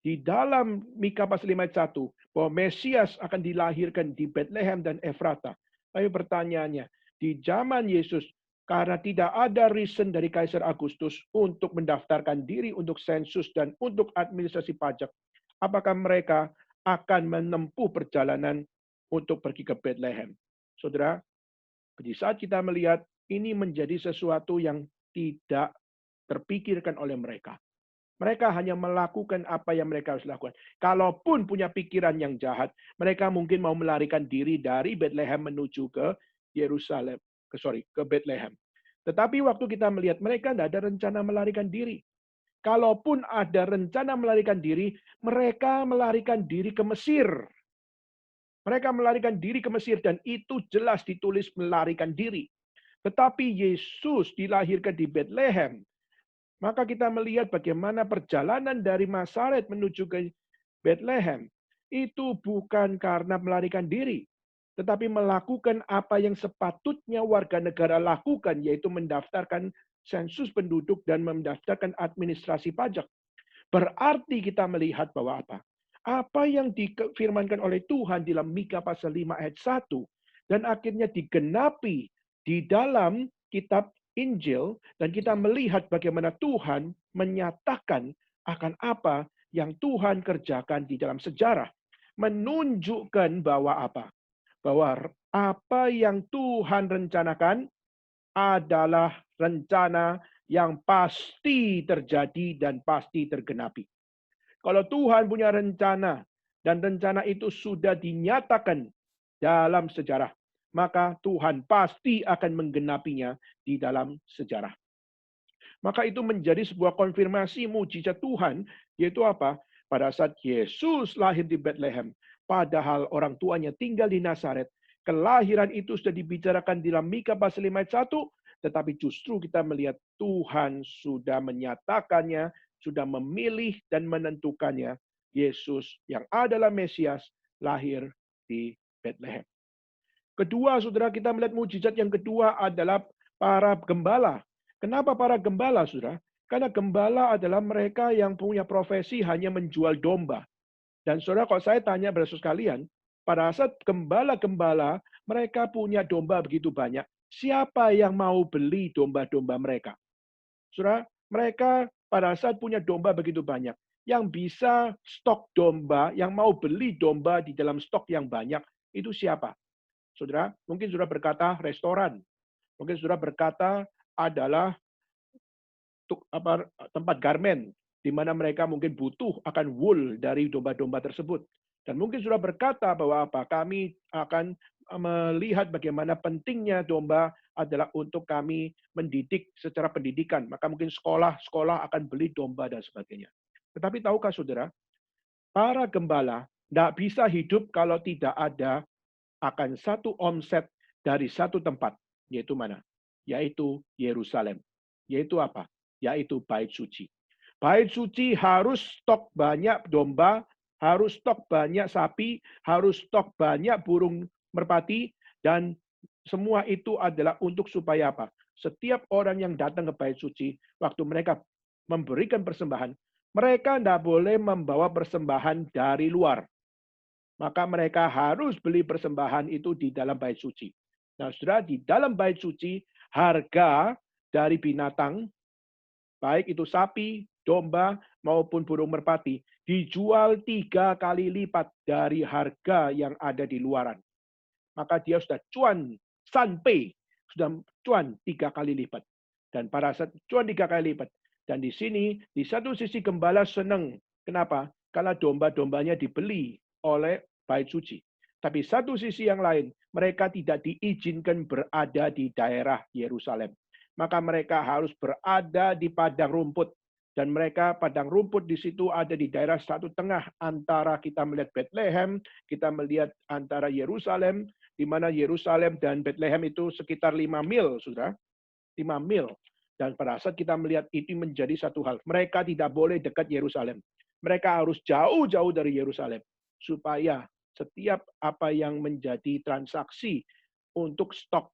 di dalam Mika pasal 5 ayat 1, bahwa Mesias akan dilahirkan di Bethlehem dan Efrata. Lalu pertanyaannya, di zaman Yesus, karena tidak ada reason dari Kaisar Agustus untuk mendaftarkan diri untuk sensus dan untuk administrasi pajak, apakah mereka akan menempuh perjalanan untuk pergi ke Bethlehem? Saudara, di saat kita melihat ini menjadi sesuatu yang tidak terpikirkan oleh mereka. Mereka hanya melakukan apa yang mereka harus lakukan. Kalaupun punya pikiran yang jahat, mereka mungkin mau melarikan diri dari Bethlehem menuju ke Yerusalem, ke Bethlehem. Tetapi waktu kita melihat mereka tidak ada rencana melarikan diri. Kalaupun ada rencana melarikan diri, mereka melarikan diri ke Mesir. Mereka melarikan diri ke Mesir dan itu jelas ditulis melarikan diri. Tetapi Yesus dilahirkan di Bethlehem. Maka kita melihat bagaimana perjalanan dari Nazaret menuju ke Bethlehem itu bukan karena melarikan diri, tetapi melakukan apa yang sepatutnya warga negara lakukan, yaitu mendaftarkan sensus penduduk dan mendaftarkan administrasi pajak. Berarti kita melihat bahwa apa? Apa yang difirmankan oleh Tuhan dalam Mika pasal 5 ayat 1 dan akhirnya digenapi di dalam kitab Injil dan kita melihat bagaimana Tuhan menyatakan akan apa yang Tuhan kerjakan di dalam sejarah. Menunjukkan bahwa apa? Bahwa apa yang Tuhan rencanakan adalah rencana yang pasti terjadi dan pasti tergenapi. Kalau Tuhan punya rencana dan rencana itu sudah dinyatakan dalam sejarah, maka Tuhan pasti akan menggenapinya di dalam sejarah. Maka itu menjadi sebuah konfirmasi mujizat Tuhan, yaitu apa? Pada saat Yesus lahir di Bethlehem, padahal orang tuanya tinggal di Nazaret, kelahiran itu sudah dibicarakan dalam Mika pasal 5 ayat 1, tetapi justru kita melihat Tuhan sudah menyatakannya, sudah memilih dan menentukannya. Yesus yang adalah Mesias lahir di Bethlehem. Kedua, saudara, kita melihat mujizat yang kedua adalah para gembala. Kenapa para gembala, saudara? Karena gembala adalah mereka yang punya profesi hanya menjual domba. Dan saudara, kalau saya tanya pada saudara sekalian, pada saat gembala-gembala, mereka punya domba begitu banyak. Siapa yang mau beli domba-domba mereka? Saudara, mereka pada saat punya domba begitu banyak. Yang bisa stok domba, yang mau beli domba di dalam stok yang banyak, itu siapa? Saudara, mungkin saudara berkata restoran. Mungkin saudara berkata adalah tempat garmen, di mana mereka mungkin butuh akan wool dari domba-domba tersebut. Dan mungkin sudah berkata bahwa apa? Kami akan melihat bagaimana pentingnya domba adalah untuk kami mendidik secara pendidikan. Maka mungkin sekolah-sekolah akan beli domba dan sebagainya. Tetapi tahukah saudara, para gembala tidak bisa hidup kalau tidak ada akan satu omset dari satu tempat, yaitu mana? Yaitu Yerusalem. Yaitu apa? Yaitu bait suci. Bait suci harus stok banyak domba, harus stok banyak sapi, harus stok banyak burung merpati, dan semua itu adalah untuk supaya apa? Setiap orang yang datang ke bait suci, waktu mereka memberikan persembahan, mereka tidak boleh membawa persembahan dari luar. Maka mereka harus beli persembahan itu di dalam bait suci. Nah, saudara, di dalam bait suci, harga dari binatang, baik itu sapi, domba, maupun burung merpati, dijual 3 kali lipat dari harga yang ada di luaran. Maka dia sudah cuan, sanpei, sudah cuan 3 kali lipat. Dan pada saat cuan 3 kali lipat. Dan di sini, di satu sisi gembala senang. Kenapa? Karena domba-dombanya dibeli oleh bait suci. Tapi satu sisi yang lain, mereka tidak diizinkan berada di daerah Yerusalem. Maka mereka harus berada di padang rumput. Dan mereka padang rumput di situ ada di daerah satu tengah antara kita melihat Bethlehem, kita melihat antara Yerusalem, di mana Yerusalem dan Bethlehem itu sekitar 5 mil, saudara. 5 mil. Dan pada saat kita melihat itu menjadi satu hal. Mereka tidak boleh dekat Yerusalem. Mereka harus jauh-jauh dari Yerusalem. Supaya setiap apa yang menjadi transaksi untuk stok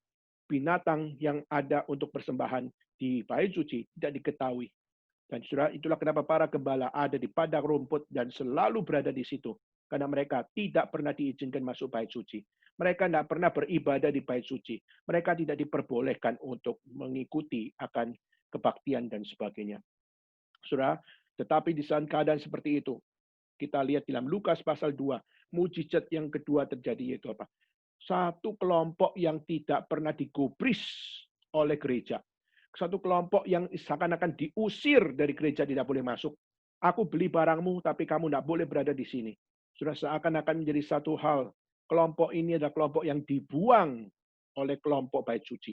binatang yang ada untuk persembahan di bait suci tidak diketahui. Dan saudara, itulah kenapa para gembala ada di padang rumput dan selalu berada di situ. Karena mereka tidak pernah diizinkan masuk bait suci. Mereka tidak pernah beribadah di bait suci. Mereka tidak diperbolehkan untuk mengikuti akan kebaktian dan sebagainya. Saudara, tetapi di saat keadaan seperti itu, kita lihat dalam Lukas pasal 2, mujizat yang kedua terjadi yaitu apa? Satu kelompok yang tidak pernah digubris oleh gereja. Satu kelompok yang seakan-akan diusir dari gereja, tidak boleh masuk. Aku beli barangmu, tapi kamu tidak boleh berada di sini. Sudah seakan-akan menjadi satu hal. Kelompok ini adalah kelompok yang dibuang oleh kelompok bait suci.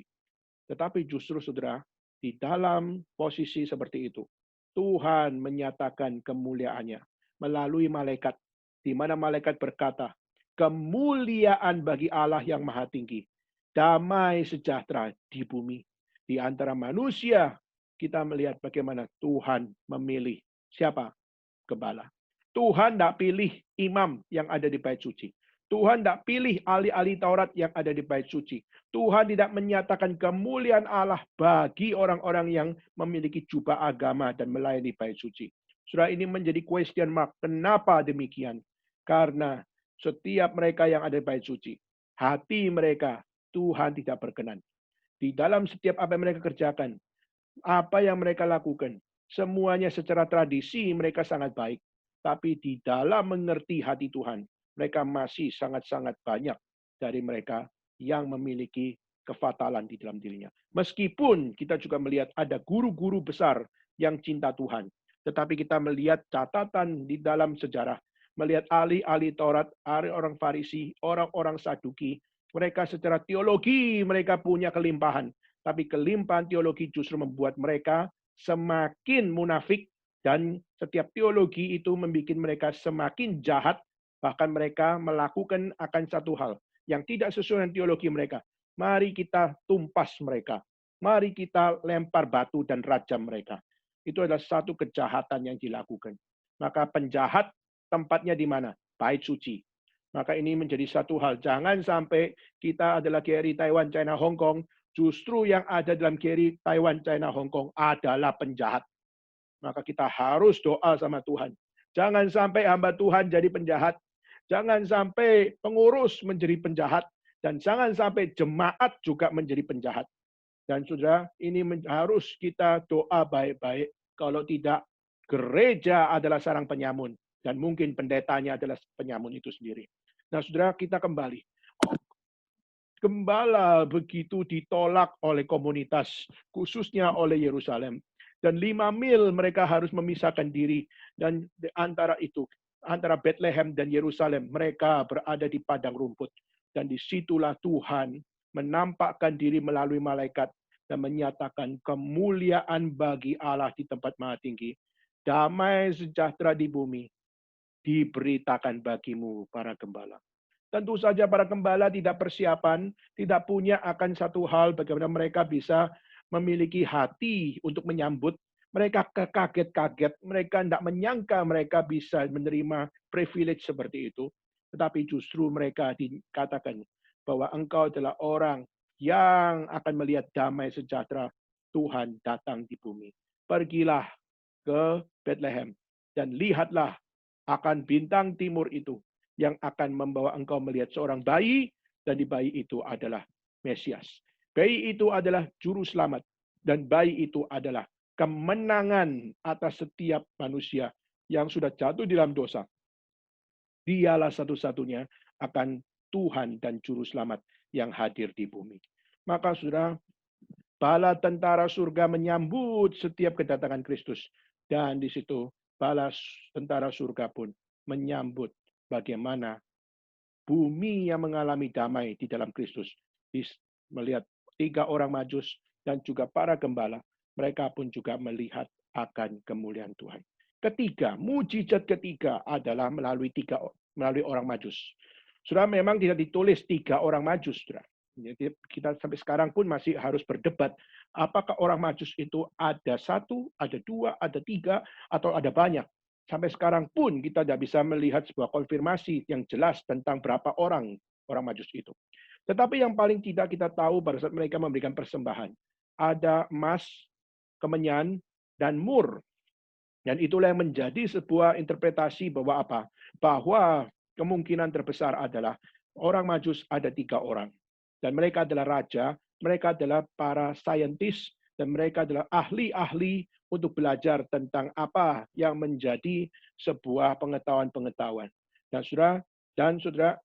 Tetapi justru saudara, di dalam posisi seperti itu, Tuhan menyatakan kemuliaannya melalui malaikat, di mana malaikat berkata, kemuliaan bagi Allah yang maha tinggi, damai sejahtera di bumi. Di antara manusia, kita melihat bagaimana Tuhan memilih siapa? Gembala. Tuhan tidak pilih imam yang ada di bait suci. Tuhan tidak pilih ahli-ahli Taurat yang ada di bait suci. Tuhan tidak menyatakan kemuliaan Allah bagi orang-orang yang memiliki jubah agama dan melayani bait suci. Surah ini menjadi question mark. Kenapa demikian? Karena setiap mereka yang ada di bait suci, hati mereka Tuhan tidak berkenan. Di dalam setiap apa yang mereka kerjakan, apa yang mereka lakukan, semuanya secara tradisi mereka sangat baik. Tapi di dalam mengerti hati Tuhan, mereka masih sangat-sangat banyak dari mereka yang memiliki kefatalan di dalam dirinya. Meskipun kita juga melihat ada guru-guru besar yang cinta Tuhan. Tetapi kita melihat catatan di dalam sejarah, melihat ahli-ahli Taurat, orang Farisi, orang-orang Saduki, mereka secara teologi mereka punya kelimpahan. Tapi kelimpahan teologi justru membuat mereka semakin munafik, dan setiap teologi itu membuat mereka semakin jahat, bahkan mereka melakukan akan satu hal yang tidak sesuai dengan teologi mereka. Mari kita tumpas mereka. Mari kita lempar batu dan rajam mereka. Itu adalah satu kejahatan yang dilakukan. Maka penjahat tempatnya di mana? Bait suci. Maka ini menjadi satu hal. Jangan sampai kita adalah KRI Taiwan, China, Hong Kong, justru yang ada dalam KRI Taiwan, China, Hong Kong adalah penjahat. Maka kita harus doa sama Tuhan. Jangan sampai hamba Tuhan jadi penjahat. Jangan sampai pengurus menjadi penjahat. Dan jangan sampai jemaat juga menjadi penjahat. Dan saudara, ini harus kita doa baik-baik. Kalau tidak, gereja adalah sarang penyamun. Dan mungkin pendetanya adalah penyamun itu sendiri. Nah saudara, kita kembali. Gembala begitu ditolak oleh komunitas, khususnya oleh Yerusalem. Dan 5 mil mereka harus memisahkan diri. Dan di antara itu, antara Bethlehem dan Yerusalem, mereka berada di padang rumput. Dan disitulah Tuhan menampakkan diri melalui malaikat dan menyatakan kemuliaan bagi Allah di tempat maha tinggi. Damai sejahtera di bumi diberitakan bagimu para gembala. Tentu saja para gembala tidak persiapan, tidak punya akan satu hal bagaimana mereka bisa memiliki hati untuk menyambut. Mereka kaget-kaget, mereka tidak menyangka mereka bisa menerima privilege seperti itu. Tetapi justru mereka dikatakan bahwa engkau adalah orang yang akan melihat damai sejahtera Tuhan datang di bumi. Pergilah ke Bethlehem dan lihatlah akan bintang timur itu yang akan membawa engkau melihat seorang bayi, dan di bayi itu adalah Mesias. Bayi itu adalah juru selamat, dan bayi itu adalah kemenangan atas setiap manusia yang sudah jatuh di dalam dosa. Dialah satu-satunya akan Tuhan dan juru selamat yang hadir di bumi. Maka saudara, bala tentara surga menyambut setiap kedatangan Kristus. Dan di situ bala tentara surga pun menyambut bagaimana bumi yang mengalami damai di dalam Kristus. Melihat 3 orang majus dan juga para gembala, mereka pun juga melihat akan kemuliaan Tuhan. Ketiga, mujizat ketiga adalah melalui orang majus. Sudah memang tidak ditulis 3 orang majus, saudara. Jadi kita sampai sekarang pun masih harus berdebat apakah orang majus itu ada 1, ada 2, ada 3, atau ada banyak. Sampai sekarang pun kita tidak bisa melihat sebuah konfirmasi yang jelas tentang berapa orang majus itu. Tetapi yang paling tidak kita tahu pada saat mereka memberikan persembahan, ada emas, kemenyan, dan mur. Dan itulah yang menjadi sebuah interpretasi bahwa apa? Bahwa kemungkinan terbesar adalah orang majus ada 3 orang. Dan mereka adalah raja, mereka adalah para saintis, dan mereka adalah ahli-ahli untuk belajar tentang apa yang menjadi sebuah pengetahuan-pengetahuan. Dan saudara,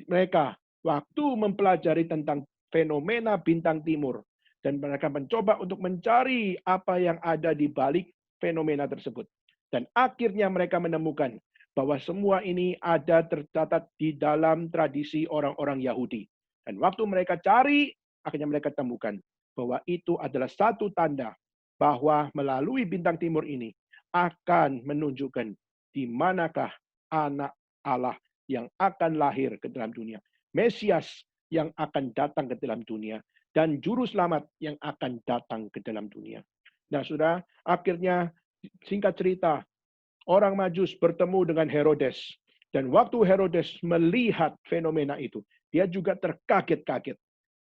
mereka waktu mempelajari tentang fenomena bintang timur, dan mereka mencoba untuk mencari apa yang ada di balik fenomena tersebut. Dan akhirnya mereka menemukan bahwa semua ini ada tercatat di dalam tradisi orang-orang Yahudi. Dan waktu mereka cari, akhirnya mereka temukan bahwa itu adalah satu tanda bahwa melalui bintang timur ini akan menunjukkan di manakah anak Allah yang akan lahir ke dalam dunia. Mesias yang akan datang ke dalam dunia. Dan juru selamat yang akan datang ke dalam dunia. Nah, saudara, akhirnya singkat cerita, orang Majus bertemu dengan Herodes. Dan waktu Herodes melihat fenomena itu, dia juga terkaget-kaget.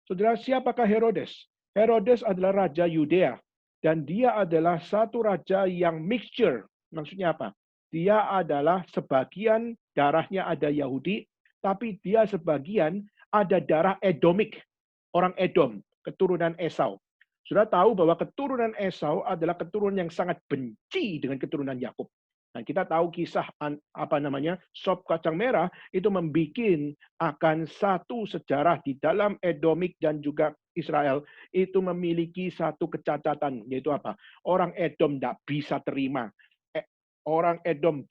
Saudara, siapakah Herodes? Herodes adalah raja Yudea. Dan dia adalah satu raja yang mixture. Maksudnya apa? Dia adalah sebagian darahnya ada Yahudi, tapi dia sebagian ada darah Edomik. Orang Edom, keturunan Esau. Sudah tahu bahwa keturunan Esau adalah keturunan yang sangat benci dengan keturunan Yakub. Nah, kita tahu kisah sop kacang merah itu membuat akan satu sejarah di dalam Edomik dan juga Israel itu memiliki satu kecacatan, yaitu apa? Orang Edom tidak bisa terima. Orang Edom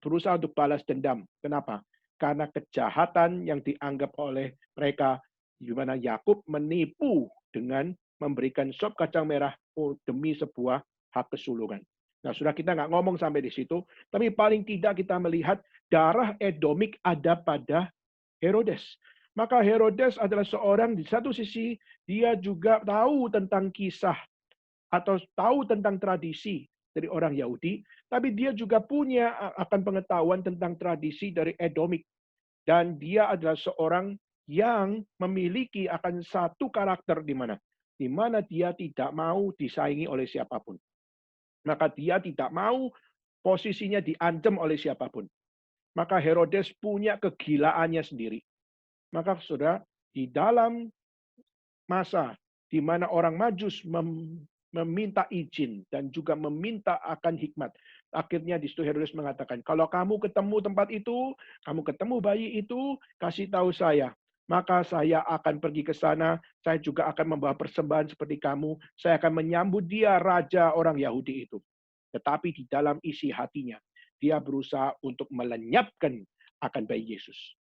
berusaha untuk balas dendam. Kenapa? Karena kejahatan yang dianggap oleh mereka, di mana Yakub menipu dengan memberikan sop kacang merah demi sebuah hak kesulungan. Nah, sudah kita nggak ngomong sampai di situ, tapi paling tidak kita melihat darah Edomik ada pada Herodes. Maka Herodes adalah seorang di satu sisi, dia juga tahu tentang kisah atau tahu tentang tradisi dari orang Yahudi, tapi dia juga punya akan pengetahuan tentang tradisi dari Edomik. Dan dia adalah seorang yang memiliki akan satu karakter di mana dia tidak mau disaingi oleh siapapun. Maka dia tidak mau posisinya diancam oleh siapapun. Maka Herodes punya kegilaannya sendiri. Maka saudara, di dalam masa di mana orang Majus meminta izin dan juga meminta akan hikmat. Akhirnya di situ Herodes mengatakan, kalau kamu ketemu tempat itu, kamu ketemu bayi itu, kasih tahu saya. Maka saya akan pergi ke sana, saya juga akan membawa persembahan seperti kamu, saya akan menyambut dia raja orang Yahudi itu. Tetapi di dalam isi hatinya, dia berusaha untuk melenyapkan akan bayi Yesus.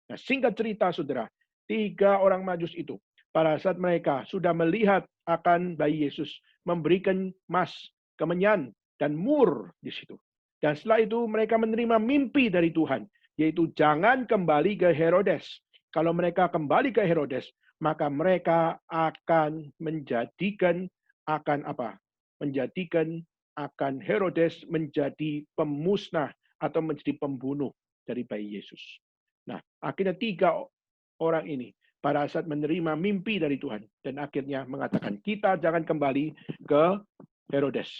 Nah, singkat cerita saudara, 3 orang Majus itu, pada saat mereka sudah melihat akan bayi Yesus, memberikan emas, kemenyan, dan mur di situ. Dan setelah itu mereka menerima mimpi dari Tuhan, yaitu jangan kembali ke Herodes. Kalau mereka kembali ke Herodes, maka mereka akan menjadikan akan Herodes menjadi pemusnah atau menjadi pembunuh dari bayi Yesus. Nah, akhirnya 3 orang ini pada saat menerima mimpi dari Tuhan dan akhirnya mengatakan, kita jangan kembali ke Herodes.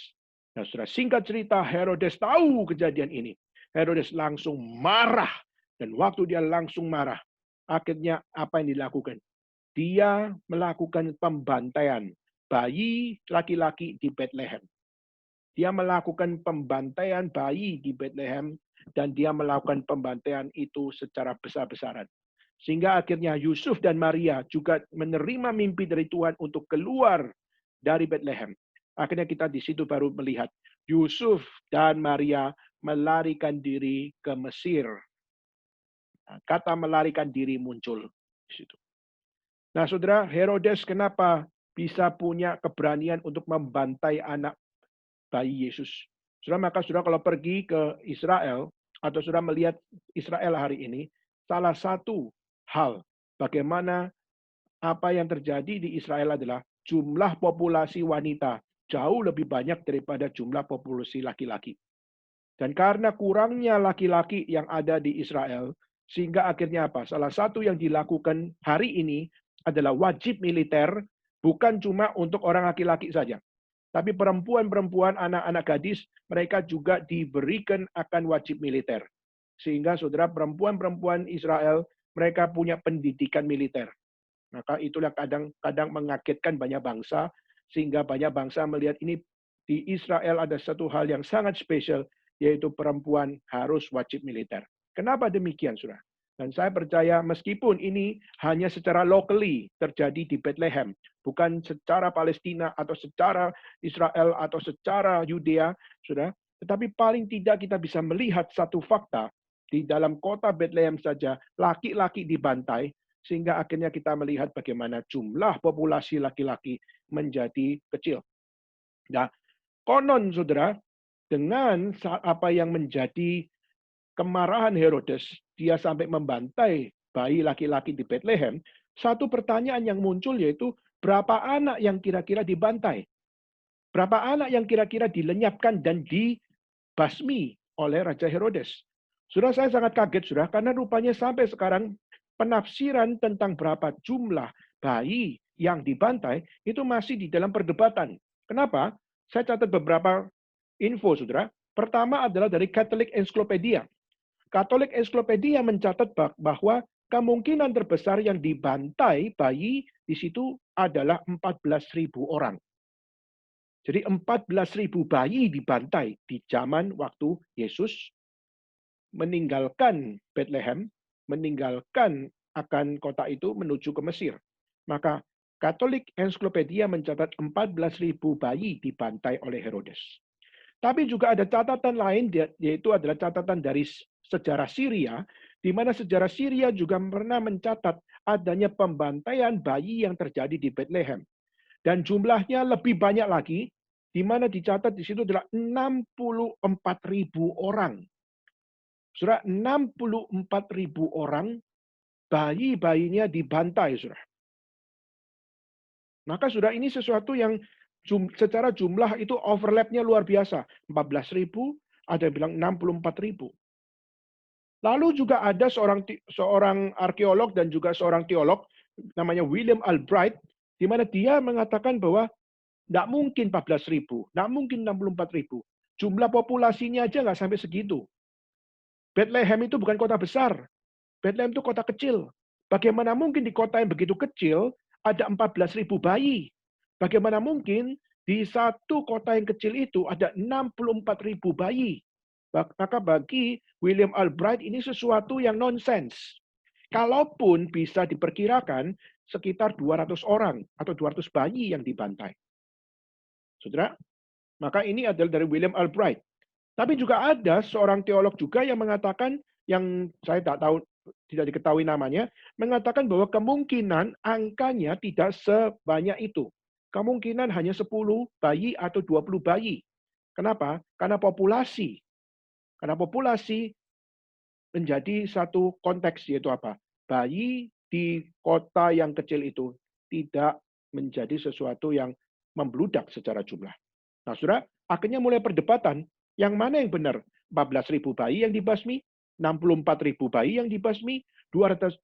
Nah, setelah singkat cerita, Herodes tahu kejadian ini. Herodes langsung marah. Dan waktu dia langsung marah, akhirnya apa yang dilakukan? Dia melakukan pembantaian bayi laki-laki di Bethlehem. Dia melakukan pembantaian bayi di Bethlehem dan dia melakukan pembantaian itu secara besar-besaran. Sehingga akhirnya Yusuf dan Maria juga menerima mimpi dari Tuhan untuk keluar dari Bethlehem. Akhirnya kita di situ baru melihat Yusuf dan Maria melarikan diri ke Mesir. Kata melarikan diri muncul di situ. Nah, saudara, Herodes kenapa bisa punya keberanian untuk membantai anak bayi Yesus? Saudara, maka saudara kalau pergi ke Israel atau saudara melihat Israel hari ini, salah satu hal bagaimana apa yang terjadi di Israel adalah jumlah populasi wanita jauh lebih banyak daripada jumlah populasi laki-laki. Dan karena kurangnya laki-laki yang ada di Israel, sehingga akhirnya apa? Salah satu yang dilakukan hari ini adalah wajib militer, bukan cuma untuk orang laki-laki saja. Tapi perempuan-perempuan, anak-anak gadis, mereka juga diberikan akan wajib militer. Sehingga saudara perempuan-perempuan Israel, mereka punya pendidikan militer. Maka itulah kadang-kadang mengagetkan banyak bangsa, sehingga banyak bangsa melihat ini di Israel ada satu hal yang sangat spesial, yaitu perempuan harus wajib militer. Kenapa demikian, saudara? Dan saya percaya meskipun ini hanya secara locally terjadi di Bethlehem, bukan secara Palestina atau secara Israel atau secara Yudea, saudara, tetapi paling tidak kita bisa melihat satu fakta di dalam kota Bethlehem saja, laki-laki dibantai, sehingga akhirnya kita melihat bagaimana jumlah populasi laki-laki menjadi kecil. Nah, konon saudara, dengan apa yang menjadi kemarahan Herodes, dia sampai membantai bayi laki-laki di Bethlehem, satu pertanyaan yang muncul yaitu berapa anak yang kira-kira dibantai? Berapa anak yang kira-kira dilenyapkan dan dibasmi oleh Raja Herodes? Sudah saya sangat kaget sudah karena rupanya sampai sekarang penafsiran tentang berapa jumlah bayi yang dibantai itu masih di dalam perdebatan. Kenapa? Saya catat beberapa info, saudara. Pertama adalah dari Catholic Encyclopedia. Catholic Encyclopedia mencatat bahwa kemungkinan terbesar yang dibantai bayi di situ adalah 14.000 orang. Jadi 14.000 bayi dibantai di zaman waktu Yesus meninggalkan Bethlehem, meninggalkan akan kota itu menuju ke Mesir. Maka Katolik Encyclopedia mencatat 14.000 bayi dibantai oleh Herodes. Tapi juga ada catatan lain, yaitu adalah catatan dari sejarah Syria, di mana sejarah Syria juga pernah mencatat adanya pembantaian bayi yang terjadi di Bethlehem. Dan jumlahnya lebih banyak lagi, di mana dicatat di situ adalah 64.000 orang. Saudara, 64.000 orang bayi-bayinya dibantai, saudara. Maka sudah ini sesuatu yang secara jumlah itu overlap-nya luar biasa. 14.000, ada yang bilang 64.000. Lalu juga ada seorang arkeolog dan juga seorang teolog, namanya William Albright, di mana dia mengatakan bahwa tidak mungkin 14.000, tidak mungkin 64.000. Jumlah populasinya aja nggak sampai segitu. Bethlehem itu bukan kota besar. Bethlehem itu kota kecil. Bagaimana mungkin di kota yang begitu kecil ada 14.000 bayi? Bagaimana mungkin di satu kota yang kecil itu ada 64.000 bayi? Maka bagi William Albright ini sesuatu yang nonsens. Kalaupun bisa diperkirakan sekitar 200 orang atau 200 bayi yang dibantai. Saudara, maka ini adalah dari William Albright. Tapi juga ada seorang teolog juga yang mengatakan, yang saya tak tahu, tidak diketahui namanya, mengatakan bahwa kemungkinan angkanya tidak sebanyak itu. Kemungkinan hanya 10 bayi atau 20 bayi. Kenapa? Karena populasi. Karena populasi menjadi satu konteks, yaitu apa? Bayi di kota yang kecil itu tidak menjadi sesuatu yang membludak secara jumlah. Nah, saudara, akhirnya mulai perdebatan, yang mana yang benar? 14.000 bayi yang dibasmi, 64.000 bayi yang dibasmi, 200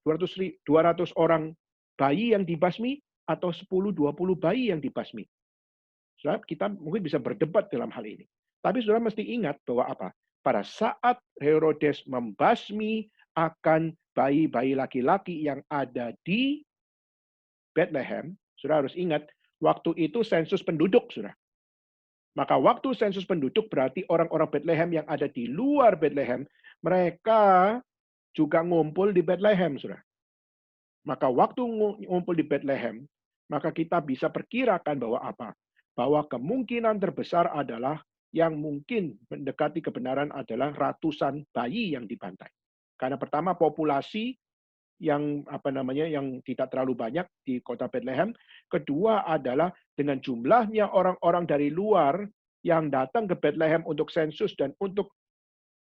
orang bayi yang dibasmi, atau 10-20 bayi yang dibasmi. Saudara, kita mungkin bisa berdebat dalam hal ini. Tapi saudara mesti ingat bahwa apa? Pada saat Herodes membasmi akan bayi-bayi laki-laki yang ada di Bethlehem, saudara harus ingat, waktu itu sensus penduduk, saudara. Maka waktu sensus penduduk berarti orang-orang Bethlehem yang ada di luar Bethlehem, mereka juga ngumpul di Bethlehem, saudara. Maka waktu ngumpul di Bethlehem, maka kita bisa perkirakan bahwa apa? Bahwa kemungkinan terbesar adalah yang mungkin mendekati kebenaran adalah ratusan bayi yang dibantai. Karena pertama populasi yang yang tidak terlalu banyak di kota Bethlehem. Kedua adalah dengan jumlahnya orang-orang dari luar yang datang ke Bethlehem untuk sensus dan untuk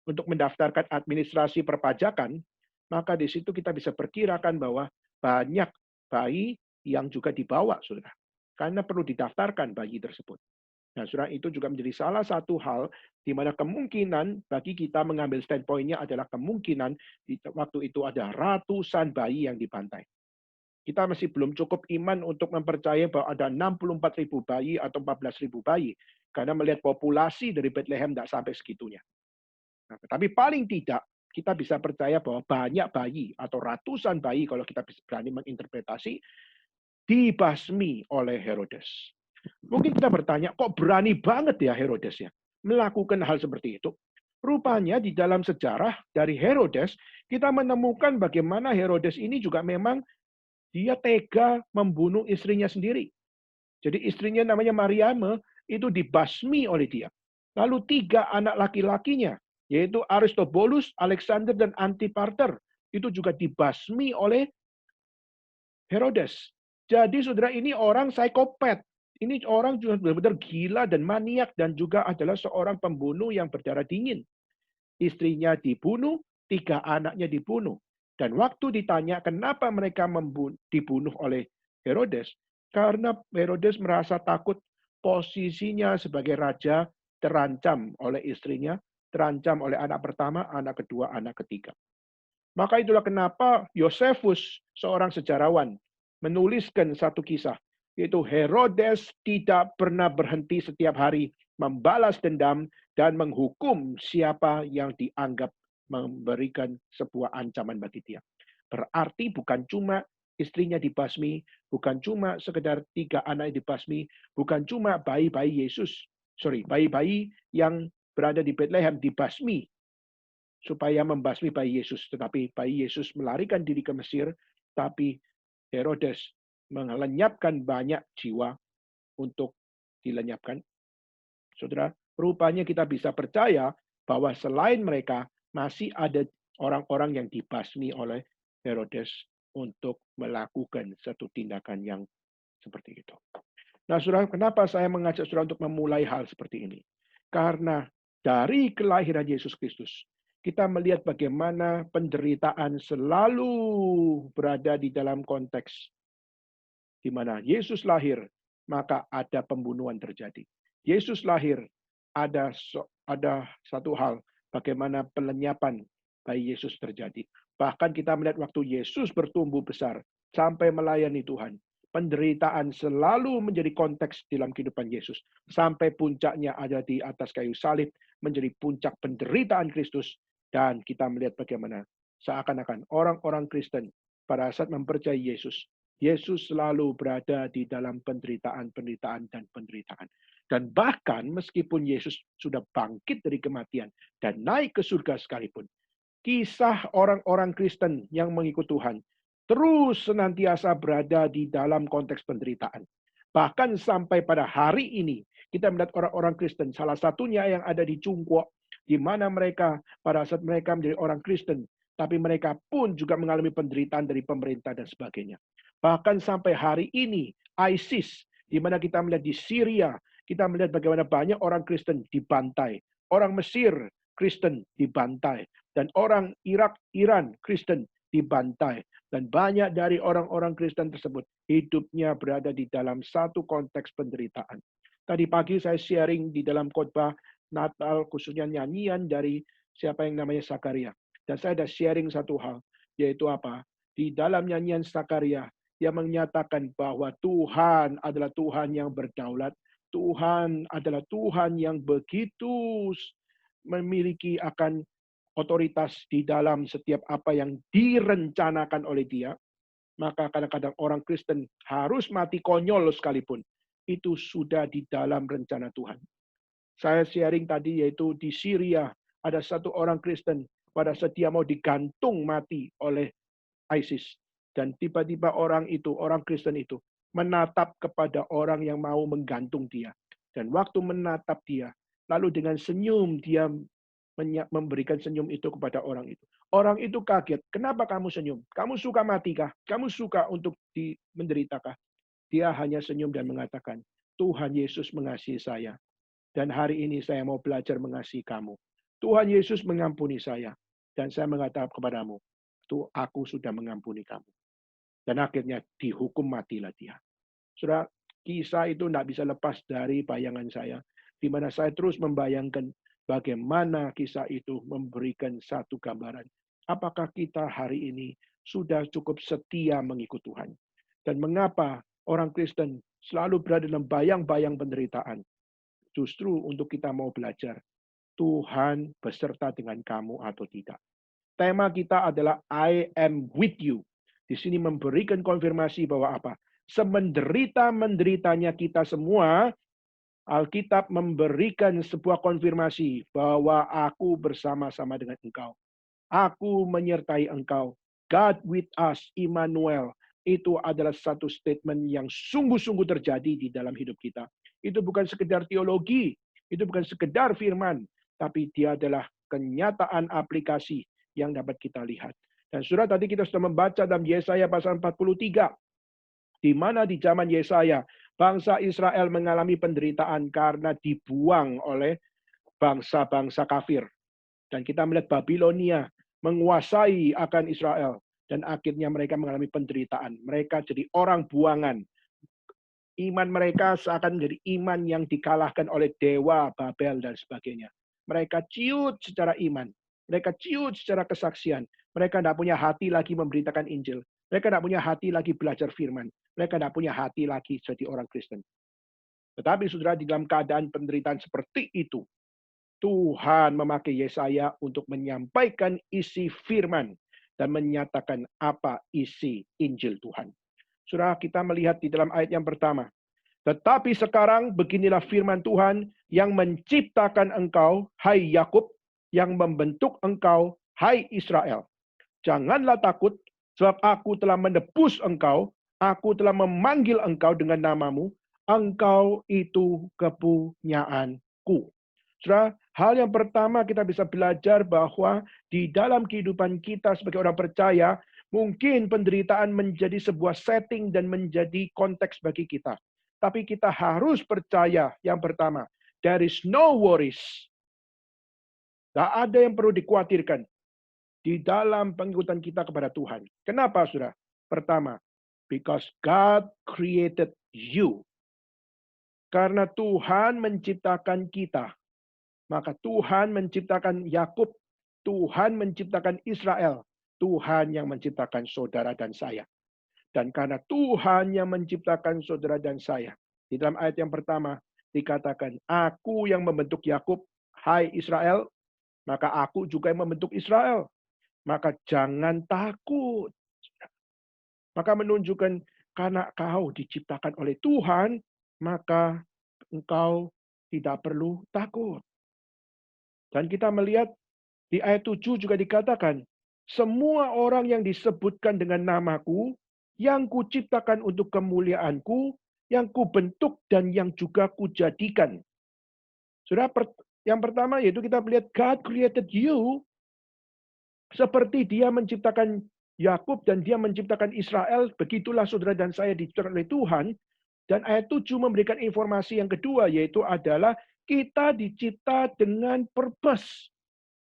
mendaftarkan administrasi perpajakan, maka di situ kita bisa perkirakan bahwa banyak bayi yang juga dibawa, saudara. Karena perlu didaftarkan bayi tersebut. Nah, saudara, itu juga menjadi salah satu hal di mana kemungkinan bagi kita mengambil standpoint-nya adalah kemungkinan di waktu itu ada ratusan bayi yang dibantai. Kita masih belum cukup iman untuk mempercayai bahwa ada 64.000 bayi atau 14.000 bayi. Karena melihat populasi dari Bethlehem tidak sampai segitunya. Nah, tapi paling tidak, kita bisa percaya bahwa banyak bayi atau ratusan bayi, kalau kita berani menginterpretasi, dibasmi oleh Herodes. Mungkin kita bertanya, kok berani banget ya Herodes ya melakukan hal seperti itu? Rupanya di dalam sejarah dari Herodes, kita menemukan bagaimana Herodes ini juga memang dia tega membunuh istrinya sendiri. Jadi istrinya namanya Mariame itu dibasmi oleh dia. Lalu 3 anak laki-lakinya, yaitu Aristobulus, Alexander, dan Antipater, itu juga dibasmi oleh Herodes. Jadi saudara, ini orang psikopat. Ini orang juga benar-benar gila dan maniak dan juga adalah seorang pembunuh yang berdarah dingin. istrinya dibunuh, 3 anaknya dibunuh. Dan waktu ditanya kenapa mereka dibunuh oleh Herodes, karena Herodes merasa takut posisinya sebagai raja terancam oleh istrinya, terancam oleh anak pertama, anak kedua, anak ketiga. Maka itulah kenapa Yosefus, seorang sejarawan, menuliskan satu kisah, yaitu Herodes tidak pernah berhenti setiap hari membalas dendam dan menghukum siapa yang dianggap memberikan sebuah ancaman bagi dia. Berarti bukan cuma istrinya dibasmi, bukan cuma sekedar 3 anak dibasmi, bukan cuma bayi-bayi bayi-bayi yang berada di Bethlehem dibasmi supaya membasmi bayi Yesus. Tetapi bayi Yesus melarikan diri ke Mesir, tapi Herodes melenyapkan banyak jiwa untuk dilenyapkan. Saudara, rupanya kita bisa percaya bahwa selain mereka, masih ada orang-orang yang dibasmi oleh Herodes untuk melakukan satu tindakan yang seperti itu. Nah, saudara, kenapa saya mengajak saudara untuk memulai hal seperti ini? Karena dari kelahiran Yesus Kristus, kita melihat bagaimana penderitaan selalu berada di dalam konteks di mana Yesus lahir, maka ada pembunuhan terjadi. Yesus lahir, ada satu hal, bagaimana pelenyapan bayi Yesus terjadi. Bahkan kita melihat waktu Yesus bertumbuh besar, sampai melayani Tuhan, penderitaan selalu menjadi konteks dalam kehidupan Yesus. Sampai puncaknya ada di atas kayu salib, menjadi puncak penderitaan Kristus. Dan kita melihat bagaimana seakan-akan orang-orang Kristen pada saat mempercayai Yesus, Yesus selalu berada di dalam penderitaan, dan penderitaan. Dan bahkan meskipun Yesus sudah bangkit dari kematian dan naik ke surga sekalipun, kisah orang-orang Kristen yang mengikut Tuhan terus senantiasa berada di dalam konteks penderitaan. Bahkan sampai pada hari ini, kita melihat orang-orang Kristen, salah satunya yang ada di Cungkuok, di mana mereka pada saat mereka menjadi orang Kristen, tapi mereka pun juga mengalami penderitaan dari pemerintah dan sebagainya. Bahkan sampai hari ini, ISIS, di mana kita melihat di Syria, kita melihat bagaimana banyak orang Kristen dibantai. Orang Mesir Kristen dibantai. Dan orang Irak, Iran Kristen dibantai. Dan banyak dari orang-orang Kristen tersebut hidupnya berada di dalam satu konteks penderitaan. Tadi pagi saya sharing di dalam khotbah Natal, khususnya nyanyian dari siapa yang namanya Zakaria. Dan saya ada sharing satu hal, yaitu apa? Di dalam nyanyian Zakaria, dia menyatakan bahwa Tuhan adalah Tuhan yang berdaulat. Tuhan adalah Tuhan yang begitu memiliki akan otoritas di dalam setiap apa yang direncanakan oleh dia. Maka kadang-kadang orang Kristen harus mati konyol sekalipun. Itu sudah di dalam rencana Tuhan. Saya sharing tadi yaitu di Syria ada satu orang Kristen pada saat dia mau digantung mati oleh ISIS. Dan tiba-tiba orang Kristen itu menatap kepada orang yang mau menggantung dia. Dan waktu menatap dia, lalu dengan senyum dia memberikan senyum itu kepada orang itu. Orang itu kaget. Kenapa kamu senyum? Kamu suka mati kah? Kamu suka untuk menderitakah? Dia hanya senyum dan mengatakan, Tuhan Yesus mengasihi saya. Dan hari ini saya mau belajar mengasihi kamu. Tuhan Yesus mengampuni saya. Dan saya mengatakan kepadamu, aku sudah mengampuni kamu. Dan akhirnya dihukum matilah dia. Saudara, kisah itu tidak bisa lepas dari bayangan saya. Di mana saya terus membayangkan bagaimana kisah itu memberikan satu gambaran. Apakah kita hari ini sudah cukup setia mengikut Tuhan? Dan mengapa orang Kristen selalu berada dalam bayang-bayang penderitaan? Justru untuk kita mau belajar, Tuhan beserta dengan kamu atau tidak. Tema kita adalah I am with you. Di sini memberikan konfirmasi bahwa apa? Semenderita-menderitanya kita semua, Alkitab memberikan sebuah konfirmasi bahwa aku bersama-sama dengan engkau. Aku menyertai engkau. God with us, Immanuel. Itu adalah satu statement yang sungguh-sungguh terjadi di dalam hidup kita. Itu bukan sekedar teologi, itu bukan sekedar firman, tapi dia adalah kenyataan aplikasi yang dapat kita lihat. Dan surat tadi kita sudah membaca dalam Yesaya pasal 43, di mana di zaman Yesaya, bangsa Israel mengalami penderitaan karena dibuang oleh bangsa-bangsa kafir. Dan kita melihat Babilonia menguasai akan Israel. Dan akhirnya mereka mengalami penderitaan. Mereka jadi orang buangan. Iman mereka seakan menjadi iman yang dikalahkan oleh dewa Babel dan sebagainya. Mereka ciut secara iman. Mereka ciut secara kesaksian. Mereka tidak punya hati lagi memberitakan Injil. Mereka tidak punya hati lagi belajar firman. Mereka tidak punya hati lagi jadi orang Kristen. Tetapi saudara, di dalam keadaan penderitaan seperti itu, Tuhan memakai Yesaya untuk menyampaikan isi firman dan menyatakan apa isi Injil Tuhan. Saudara, kita melihat di dalam ayat yang pertama. Tetapi sekarang beginilah firman Tuhan yang menciptakan engkau, hai Yakub, yang membentuk engkau, hai Israel. Janganlah takut, sebab aku telah menebus engkau, aku telah memanggil engkau dengan namamu, engkau itu kepunyaanku. Saudara, hal yang pertama kita bisa belajar bahwa di dalam kehidupan kita sebagai orang percaya, mungkin penderitaan menjadi sebuah setting dan menjadi konteks bagi kita. Tapi kita harus percaya yang pertama, there is no worries. Tidak ada yang perlu dikhawatirkan di dalam pengikutan kita kepada Tuhan. Kenapa, saudara? Pertama, because God created you. Karena Tuhan menciptakan kita. Maka Tuhan menciptakan Yakub, Tuhan menciptakan Israel, Tuhan yang menciptakan saudara dan saya. Dan karena Tuhan yang menciptakan saudara dan saya, di dalam ayat yang pertama dikatakan, aku yang membentuk Yakub, hai Israel, maka aku juga yang membentuk Israel. Maka jangan takut. Maka menunjukkan karena kau diciptakan oleh Tuhan, maka engkau tidak perlu takut. Dan kita melihat di ayat 7 juga dikatakan, semua orang yang disebutkan dengan namaku, yang kuciptakan untuk kemuliaanku, yang kubentuk dan yang juga kujadikan. Saudara, yang pertama yaitu kita melihat God created you, seperti dia menciptakan Yakub dan dia menciptakan Israel, begitulah saudara dan saya diciptakan oleh Tuhan. Dan ayat 7 memberikan informasi yang kedua, yaitu adalah kita dicipta dengan purpose.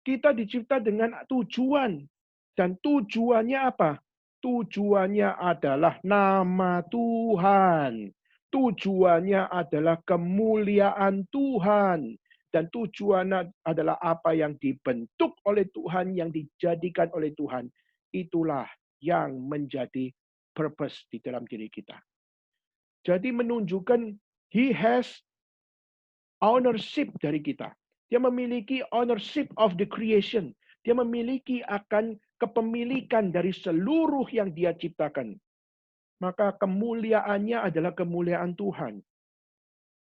Kita dicipta dengan tujuan. Dan tujuannya apa? Tujuannya adalah nama Tuhan. Tujuannya adalah kemuliaan Tuhan. Dan tujuannya adalah apa yang dibentuk oleh Tuhan, yang dijadikan oleh Tuhan. Itulah yang menjadi purpose di dalam diri kita. Jadi menunjukkan He has ownership dari kita. Dia memiliki ownership of the creation. Dia memiliki akan kepemilikan dari seluruh yang dia ciptakan. Maka kemuliaannya adalah kemuliaan Tuhan.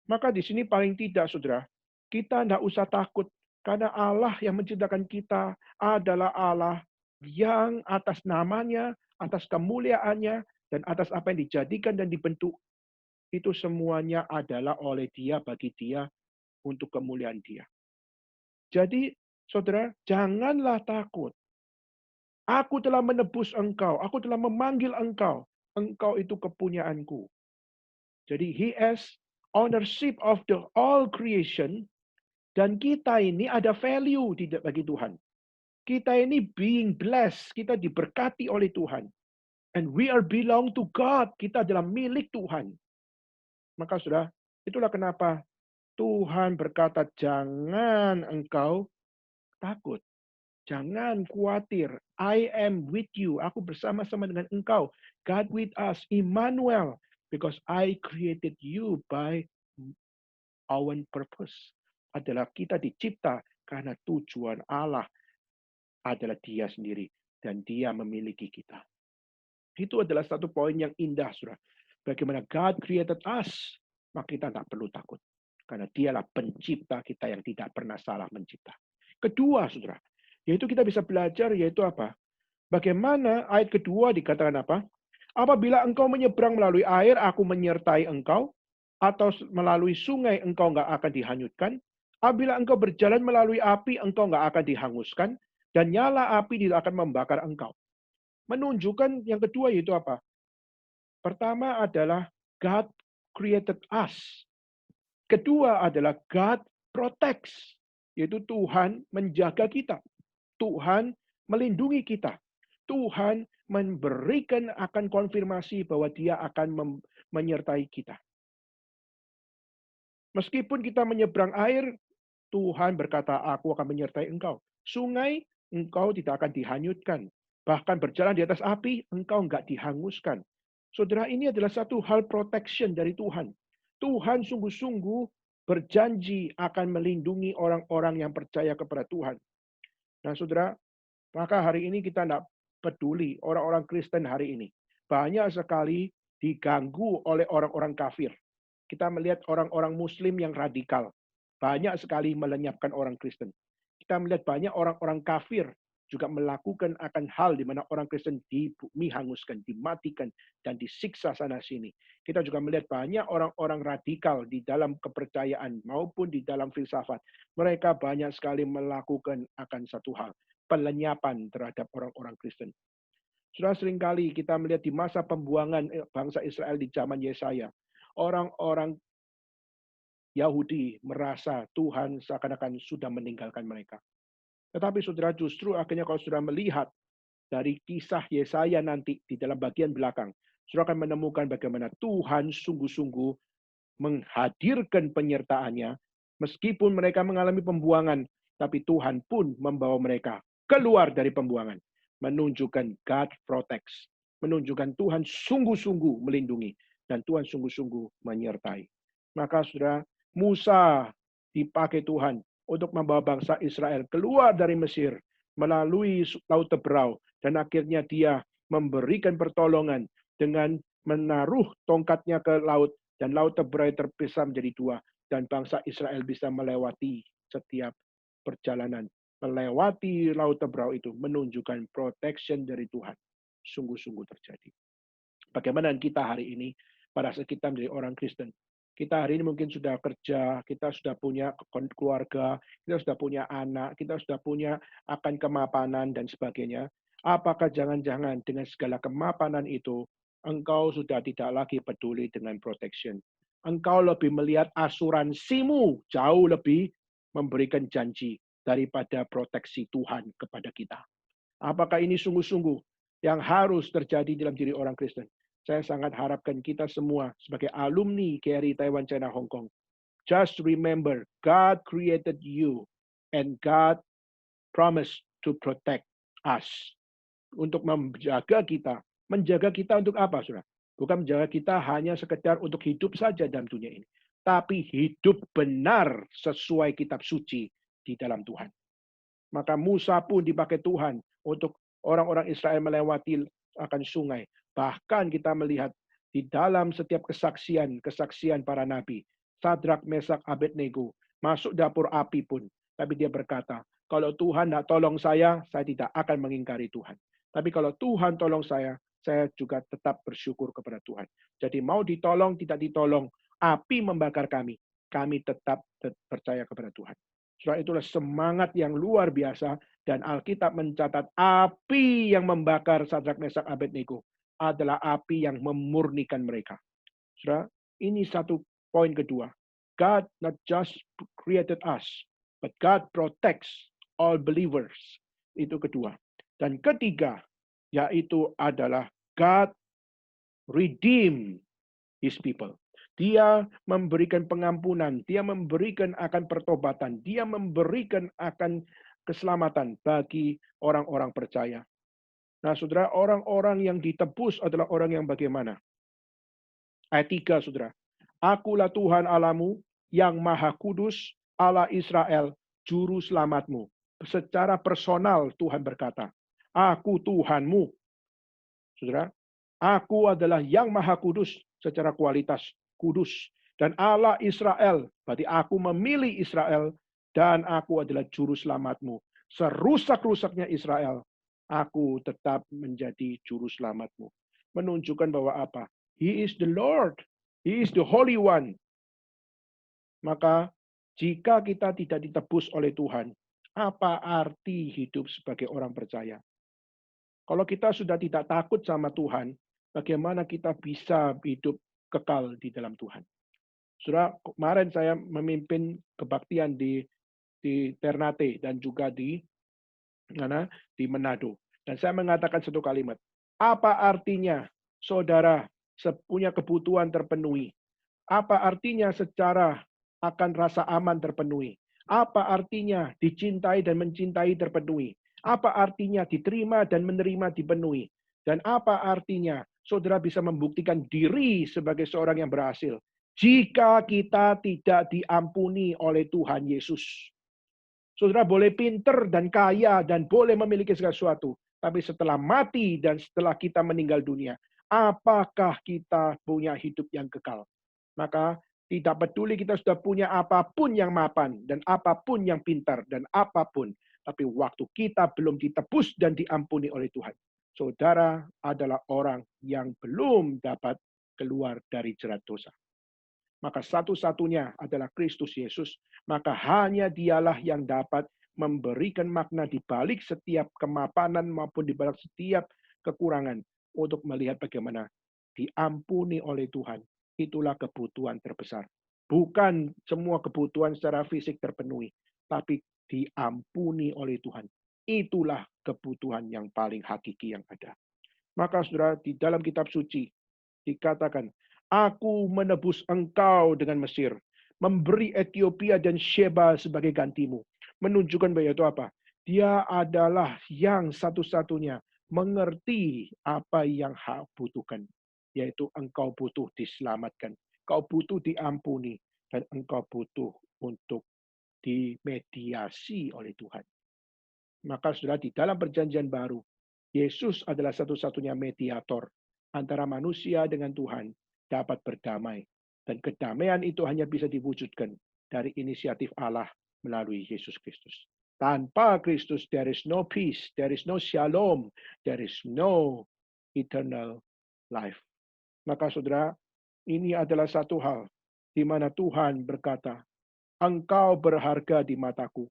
Maka di sini paling tidak, saudara, kita tidak usah takut. Karena Allah yang menciptakan kita adalah Allah yang atas namanya, atas kemuliaannya, dan atas apa yang dijadikan dan dibentuk. Itu semuanya adalah oleh Dia, bagi Dia, untuk kemuliaan Dia. Jadi, saudara, janganlah takut. Aku telah menebus engkau, aku telah memanggil engkau. Engkau itu kepunyaanku. Jadi, He has ownership of the all creation. Dan kita ini ada value bagi Tuhan. Kita ini being blessed, kita diberkati oleh Tuhan. And we are belong to God. Kita adalah milik Tuhan. Maka saudara, itulah kenapa Tuhan berkata, jangan engkau takut. Jangan khawatir. I am with you. Aku bersama-sama dengan engkau. God with us. Immanuel. Because I created you by our purpose. Adalah kita dicipta karena tujuan Allah adalah Dia sendiri. Dan Dia memiliki kita. Itu adalah satu poin yang indah, saudara. Bagaimana God created us, maka kita tak perlu takut. Karena Dialah pencipta kita yang tidak pernah salah mencipta. Kedua, saudara, yaitu kita bisa belajar, yaitu apa? Bagaimana ayat kedua dikatakan apa? Apabila engkau menyeberang melalui air, aku menyertai engkau. Atau melalui sungai, engkau nggak akan dihanyutkan. Apabila engkau berjalan melalui api, engkau nggak akan dihanguskan. Dan nyala api tidak akan membakar engkau. Menunjukkan yang kedua yaitu apa? Pertama adalah God created us. Kedua adalah God protects, yaitu Tuhan menjaga kita. Tuhan melindungi kita. Tuhan memberikan akan konfirmasi bahwa Dia akan menyertai kita. Meskipun kita menyeberang air, Tuhan berkata, aku akan menyertai engkau. Sungai, engkau tidak akan dihanyutkan. Bahkan berjalan di atas api, engkau enggak dihanguskan. Saudara, ini adalah satu hal protection dari Tuhan. Tuhan sungguh-sungguh berjanji akan melindungi orang-orang yang percaya kepada Tuhan. Nah, saudara, maka hari ini kita tidak peduli orang-orang Kristen hari ini. Banyak sekali diganggu oleh orang-orang kafir. Kita melihat orang-orang Muslim yang radikal. Banyak sekali melenyapkan orang Kristen. Kita melihat banyak orang-orang kafir juga melakukan akan hal di mana orang Kristen dihanguskan, dimatikan, dan disiksa sana-sini. Kita juga melihat banyak orang-orang radikal di dalam kepercayaan maupun di dalam filsafat. Mereka banyak sekali melakukan akan satu hal, pelenyapan terhadap orang-orang Kristen. Sudah seringkali kita melihat di masa pembuangan bangsa Israel di zaman Yesaya, orang-orang Yahudi merasa Tuhan seakan-akan sudah meninggalkan mereka. Tetapi saudara, justru akhirnya kalau sudah melihat dari kisah Yesaya nanti di dalam bagian belakang, saudara akan menemukan bagaimana Tuhan sungguh-sungguh menghadirkan penyertaannya, meskipun mereka mengalami pembuangan, tapi Tuhan pun membawa mereka keluar dari pembuangan, menunjukkan God protects, menunjukkan Tuhan sungguh-sungguh melindungi, dan Tuhan sungguh-sungguh menyertai. Maka saudara, Musa dipakai Tuhan untuk membawa bangsa Israel keluar dari Mesir melalui Laut Teberau, dan akhirnya dia memberikan pertolongan dengan menaruh tongkatnya ke laut, dan Laut Teberau terpisah menjadi dua, dan bangsa Israel bisa melewati setiap perjalanan. Melewati Laut Teberau itu menunjukkan protection dari Tuhan. Sungguh-sungguh terjadi. Bagaimana kita hari ini, pada saat kita menjadi orang Kristen, kita hari ini mungkin sudah kerja, kita sudah punya keluarga, kita sudah punya anak, kita sudah punya akan kemapanan dan sebagainya. Apakah jangan-jangan dengan segala kemapanan itu, engkau sudah tidak lagi peduli dengan protection? Engkau lebih melihat asuransimu jauh lebih memberikan janji daripada proteksi Tuhan kepada kita. Apakah ini sungguh-sungguh yang harus terjadi dalam diri orang Kristen? Saya sangat harapkan kita semua sebagai alumni KRI Taiwan, China, Hong Kong, just remember, God created you and God promised to protect us. Untuk menjaga kita. Menjaga kita untuk apa, saudara? Bukan menjaga kita hanya sekedar untuk hidup saja dalam dunia ini. Tapi hidup benar sesuai kitab suci di dalam Tuhan. Maka Musa pun dipakai Tuhan untuk orang-orang Israel melewati akan sungai. Bahkan kita melihat di dalam setiap kesaksian para nabi, Sadrak, Mesak, Abednego, masuk dapur api pun. Tapi dia berkata, kalau Tuhan tidak tolong saya tidak akan mengingkari Tuhan. Tapi kalau Tuhan tolong saya juga tetap bersyukur kepada Tuhan. Jadi mau ditolong, tidak ditolong, api membakar kami tetap percaya kepada Tuhan. Setelah itulah semangat yang luar biasa, dan Alkitab mencatat api yang membakar Sadrak, Mesak, Abednego adalah api yang memurnikan mereka. Saudara, ini satu poin kedua. God not just created us, but God protects all believers. Itu kedua. Dan ketiga, yaitu adalah God redeem his people. Dia memberikan pengampunan, dia memberikan akan pertobatan, dia memberikan akan keselamatan bagi orang-orang percaya. Nah, saudara, orang-orang yang ditebus adalah orang yang bagaimana? Ayat 3, saudara. Akulah Tuhan Allahmu yang maha kudus, Allah Israel, juru selamatmu. Secara personal Tuhan berkata, aku Tuhanmu. Saudara, aku adalah yang maha kudus secara kualitas kudus. Dan Allah Israel, berarti aku memilih Israel, dan aku adalah juru selamatmu. Serusak-rusaknya Israel, aku tetap menjadi juru selamatmu. Menunjukkan bahwa apa? He is the Lord. He is the Holy One. Maka jika kita tidak ditebus oleh Tuhan, apa arti hidup sebagai orang percaya? Kalau kita sudah tidak takut sama Tuhan, bagaimana kita bisa hidup kekal di dalam Tuhan? Saudara, kemarin saya memimpin kebaktian di Ternate dan juga di Mana di Manado. Dan saya mengatakan satu kalimat. Apa artinya saudara punya kebutuhan terpenuhi? Apa artinya secara akan rasa aman terpenuhi? Apa artinya dicintai dan mencintai terpenuhi? Apa artinya diterima dan menerima dipenuhi? Dan apa artinya saudara bisa membuktikan diri sebagai seorang yang berhasil jika kita tidak diampuni oleh Tuhan Yesus? Saudara boleh pinter dan kaya dan boleh memiliki segala sesuatu. Tapi setelah mati dan setelah kita meninggal dunia, apakah kita punya hidup yang kekal? Maka tidak peduli kita sudah punya apapun yang mapan, dan apapun yang pintar, dan apapun. Tapi waktu kita belum ditebus dan diampuni oleh Tuhan. Saudara adalah orang yang belum dapat keluar dari jerat dosa. Maka satu-satunya adalah Kristus Yesus. Maka hanya dialah yang dapat memberikan makna di balik setiap kemapanan maupun di balik setiap kekurangan untuk melihat bagaimana diampuni oleh Tuhan. Itulah kebutuhan terbesar. Bukan semua kebutuhan secara fisik terpenuhi, tapi diampuni oleh Tuhan. Itulah kebutuhan yang paling hakiki yang ada. Maka saudara, di dalam kitab suci dikatakan, aku menebus engkau dengan Mesir, memberi Ethiopia dan Sheba sebagai gantimu. Menunjukkan bahwa itu apa? Dia adalah yang satu-satunya mengerti apa yang butuhkan. Yaitu engkau butuh diselamatkan. Engkau butuh diampuni. Dan engkau butuh untuk dimediasi oleh Tuhan. Maka sudah di dalam perjanjian baru, Yesus adalah satu-satunya mediator antara manusia dengan Tuhan dapat berdamai. Dan kedamaian itu hanya bisa diwujudkan dari inisiatif Allah melalui Yesus Kristus. Tanpa Kristus, there is no peace, there is no shalom, there is no eternal life. Maka saudara, ini adalah satu hal di mana Tuhan berkata, engkau berharga di mataku.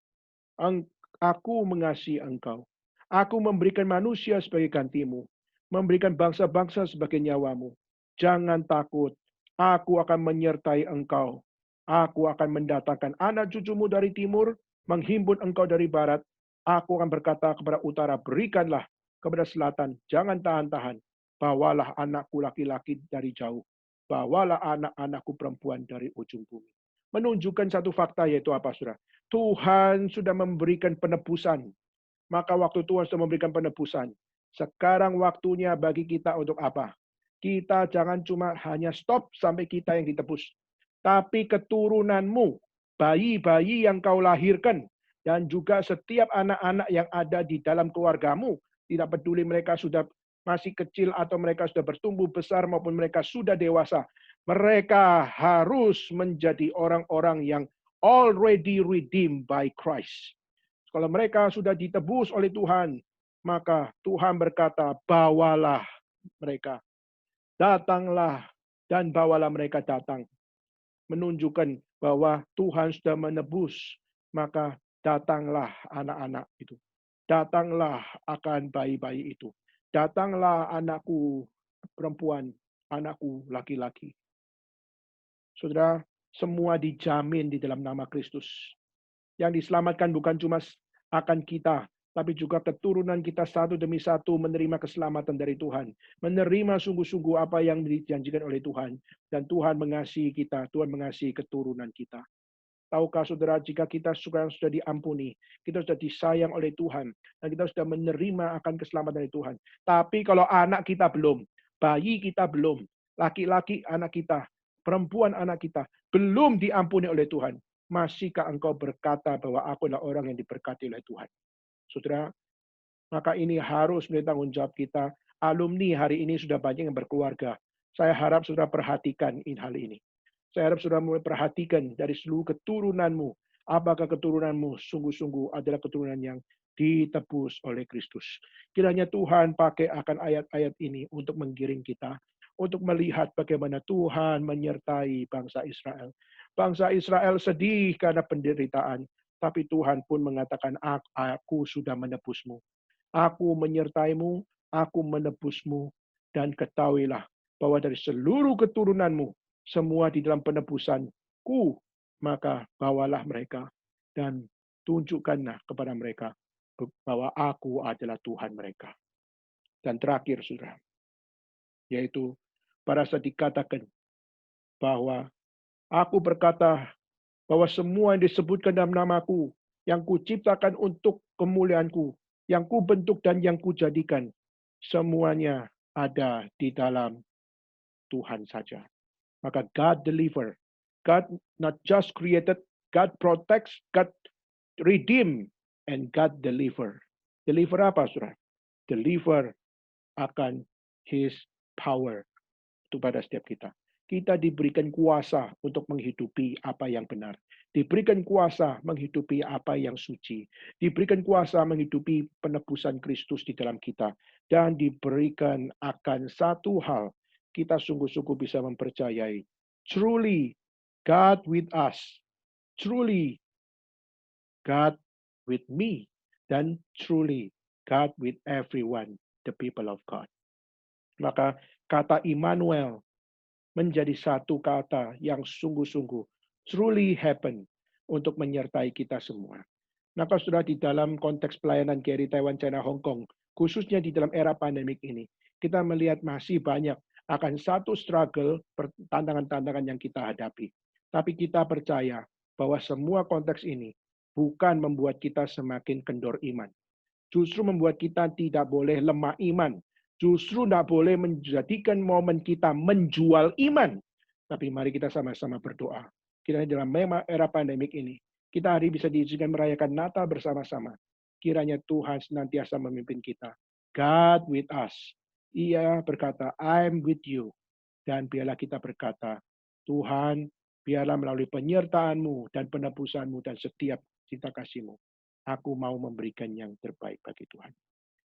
Aku mengasihi engkau. Aku memberikan manusia sebagai gantimu. Memberikan bangsa-bangsa sebagai nyawamu. Jangan takut. Aku akan menyertai engkau. Aku akan mendatangkan anak cucumu dari timur. Menghimpun engkau dari barat. Aku akan berkata kepada utara, berikanlah. Kepada selatan, jangan tahan-tahan. Bawalah anakku laki-laki dari jauh. Bawalah anak-anakku perempuan dari ujung bumi. Menunjukkan satu fakta, yaitu apa, saudara? Tuhan sudah memberikan penebusan. Maka waktu Tuhan sudah memberikan penebusan, sekarang waktunya bagi kita untuk apa? Kita jangan cuma hanya stop sampai kita yang ditebus. Tapi keturunanmu, bayi-bayi yang kau lahirkan, dan juga setiap anak-anak yang ada di dalam keluargamu, tidak peduli mereka sudah masih kecil atau mereka sudah bertumbuh besar maupun mereka sudah dewasa. Mereka harus menjadi orang-orang yang already redeemed by Christ. Kalau mereka sudah ditebus oleh Tuhan, maka Tuhan berkata, bawalah mereka. Datanglah dan bawalah mereka datang. Menunjukkan bahwa Tuhan sudah menebus, maka datanglah anak-anak itu. Datanglah akan bayi-bayi itu. Datanglah anakku perempuan, anakku laki-laki. Saudara, semua dijamin di dalam nama Kristus. Yang diselamatkan bukan cuma akan kita, tapi juga keturunan kita satu demi satu menerima keselamatan dari Tuhan. Menerima sungguh-sungguh apa yang dijanjikan oleh Tuhan. Dan Tuhan mengasihi kita, Tuhan mengasihi keturunan kita. Tahukah saudara, jika kita sudah diampuni, kita sudah disayang oleh Tuhan, dan kita sudah menerima akan keselamatan dari Tuhan. Tapi kalau anak kita belum, bayi kita belum, laki-laki anak kita, perempuan anak kita, belum diampuni oleh Tuhan, masihkah engkau berkata bahwa aku adalah orang yang diberkati oleh Tuhan? Saudara, maka ini harus menjadi tanggung jawab kita. Alumni hari ini sudah banyak yang berkeluarga. Saya harap saudara perhatikan hal ini. Saya harap saudara mulai perhatikan dari seluruh keturunanmu. Apakah keturunanmu sungguh-sungguh adalah keturunan yang ditebus oleh Kristus. Kiranya Tuhan pakai akan ayat-ayat ini untuk menggiring kita. Untuk melihat bagaimana Tuhan menyertai bangsa Israel. Bangsa Israel sedih karena penderitaan. Tapi Tuhan pun mengatakan, aku sudah menebusmu. Aku menyertaimu, aku menebusmu. Dan ketahuilah bahwa dari seluruh keturunanmu, semua di dalam penebusanku, maka bawalah mereka dan tunjukkanlah kepada mereka bahwa aku adalah Tuhan mereka. Dan terakhir, saudara, yaitu pada saat dikatakan bahwa aku berkata bahwa semua yang disebutkan dalam namaku, yang kuciptakan untuk kemuliaanku, yang kubentuk dan yang kujadikan, semuanya ada di dalam Tuhan saja. Maka God deliver. God not just created, God protects, God redeem, and God deliver. Deliver apa, saudara? Deliver akan His power kepada setiap kita. Kita diberikan kuasa untuk menghidupi apa yang benar. Diberikan kuasa menghidupi apa yang suci. Diberikan kuasa menghidupi penebusan Kristus di dalam kita. Dan diberikan akan satu hal. Kita sungguh-sungguh bisa mempercayai. Truly, God with us. Truly, God with me. Dan truly, God with everyone, the people of God. Maka kata Immanuel menjadi satu kata yang sungguh-sungguh truly happen untuk menyertai kita semua. Nah, kalau sudah di dalam konteks pelayanan KRI Taiwan, China, Hong Kong, khususnya di dalam era pandemik ini, kita melihat masih banyak akan satu struggle, tantangan-tantangan yang kita hadapi. Tapi kita percaya bahwa semua konteks ini bukan membuat kita semakin kendor iman. Justru membuat kita tidak boleh lemah iman. Justru tidak boleh menjadikan momen kita menjual iman. Tapi mari kita sama-sama berdoa. Kiranya dalam era pandemik ini, kita hari bisa diizinkan merayakan Natal bersama-sama. Kiranya Tuhan senantiasa memimpin kita. God with us. Ia berkata, I'm with you. Dan biarlah kita berkata, Tuhan, biarlah melalui penyertaan-Mu dan penebusan-Mu dan setiap cinta kasih-Mu, aku mau memberikan yang terbaik bagi Tuhan.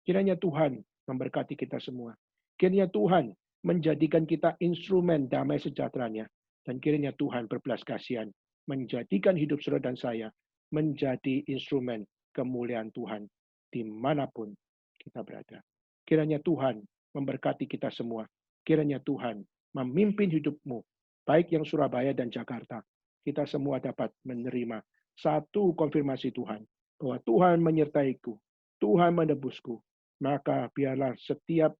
Kiranya Tuhan memberkati kita semua. Kiranya Tuhan menjadikan kita instrumen damai sejahtera-Nya. Dan kiranya Tuhan berbelas kasihan menjadikan hidup saudara dan saya menjadi instrumen kemuliaan Tuhan dimanapun kita berada. Kiranya Tuhan memberkati kita semua. Kiranya Tuhan memimpin hidupmu, baik yang Surabaya dan Jakarta. Kita semua dapat menerima satu konfirmasi Tuhan, bahwa Tuhan menyertaiku, Tuhan menebusku, maka biarlah setiap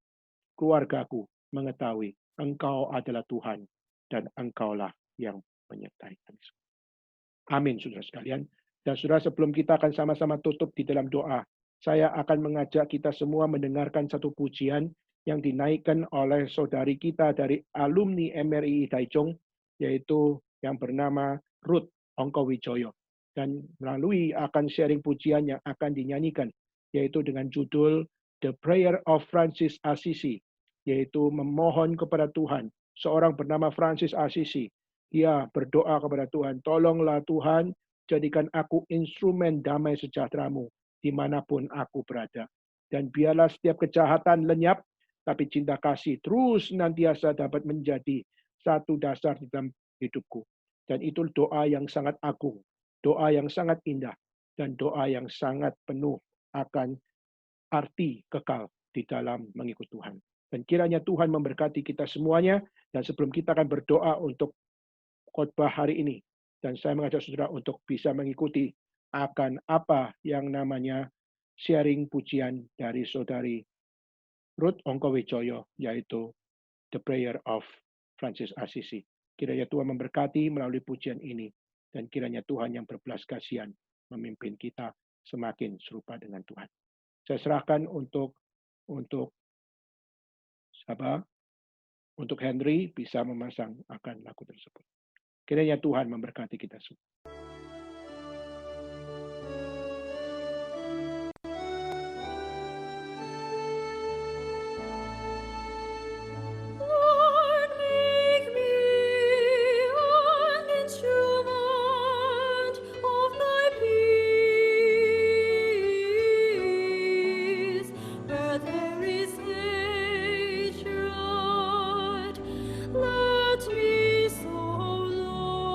keluargaku mengetahui Engkau adalah Tuhan dan Engkaulah yang menyertai kami. Amin, saudara sekalian. Dan saudara, sebelum kita akan sama-sama tutup di dalam doa, saya akan mengajak kita semua mendengarkan satu pujian yang dinaikkan oleh saudari kita dari alumni MRI Taichung, yaitu yang bernama Ruth Ongkowijoyo. Dan melalui akan sharing pujian yang akan dinyanyikan, yaitu dengan judul The Prayer of Francis Assisi, yaitu memohon kepada Tuhan. Seorang bernama Francis Assisi, dia berdoa kepada Tuhan, tolonglah Tuhan, jadikan aku instrumen damai sejahtera-Mu dimanapun aku berada. Dan biarlah setiap kejahatan lenyap, tapi cinta kasih terus nantiasa dapat menjadi satu dasar di dalam hidupku. Dan itu doa yang sangat agung, doa yang sangat indah, dan doa yang sangat penuh akan arti kekal di dalam mengikut Tuhan. Dan kiranya Tuhan memberkati kita semuanya. Dan sebelum kita akan berdoa untuk khotbah hari ini, dan saya mengajak saudara untuk bisa mengikuti akan apa yang namanya sharing pujian dari saudari Ruth Ongkowijoyo, yaitu The Prayer of Francis Assisi. Kiranya Tuhan memberkati melalui pujian ini, dan kiranya Tuhan yang berbelas kasihan memimpin kita semakin serupa dengan Tuhan. Saya serahkan untuk Henry bisa memasang akan lagu tersebut. Kiranya Tuhan memberkati kita semua. Let me so, Lord.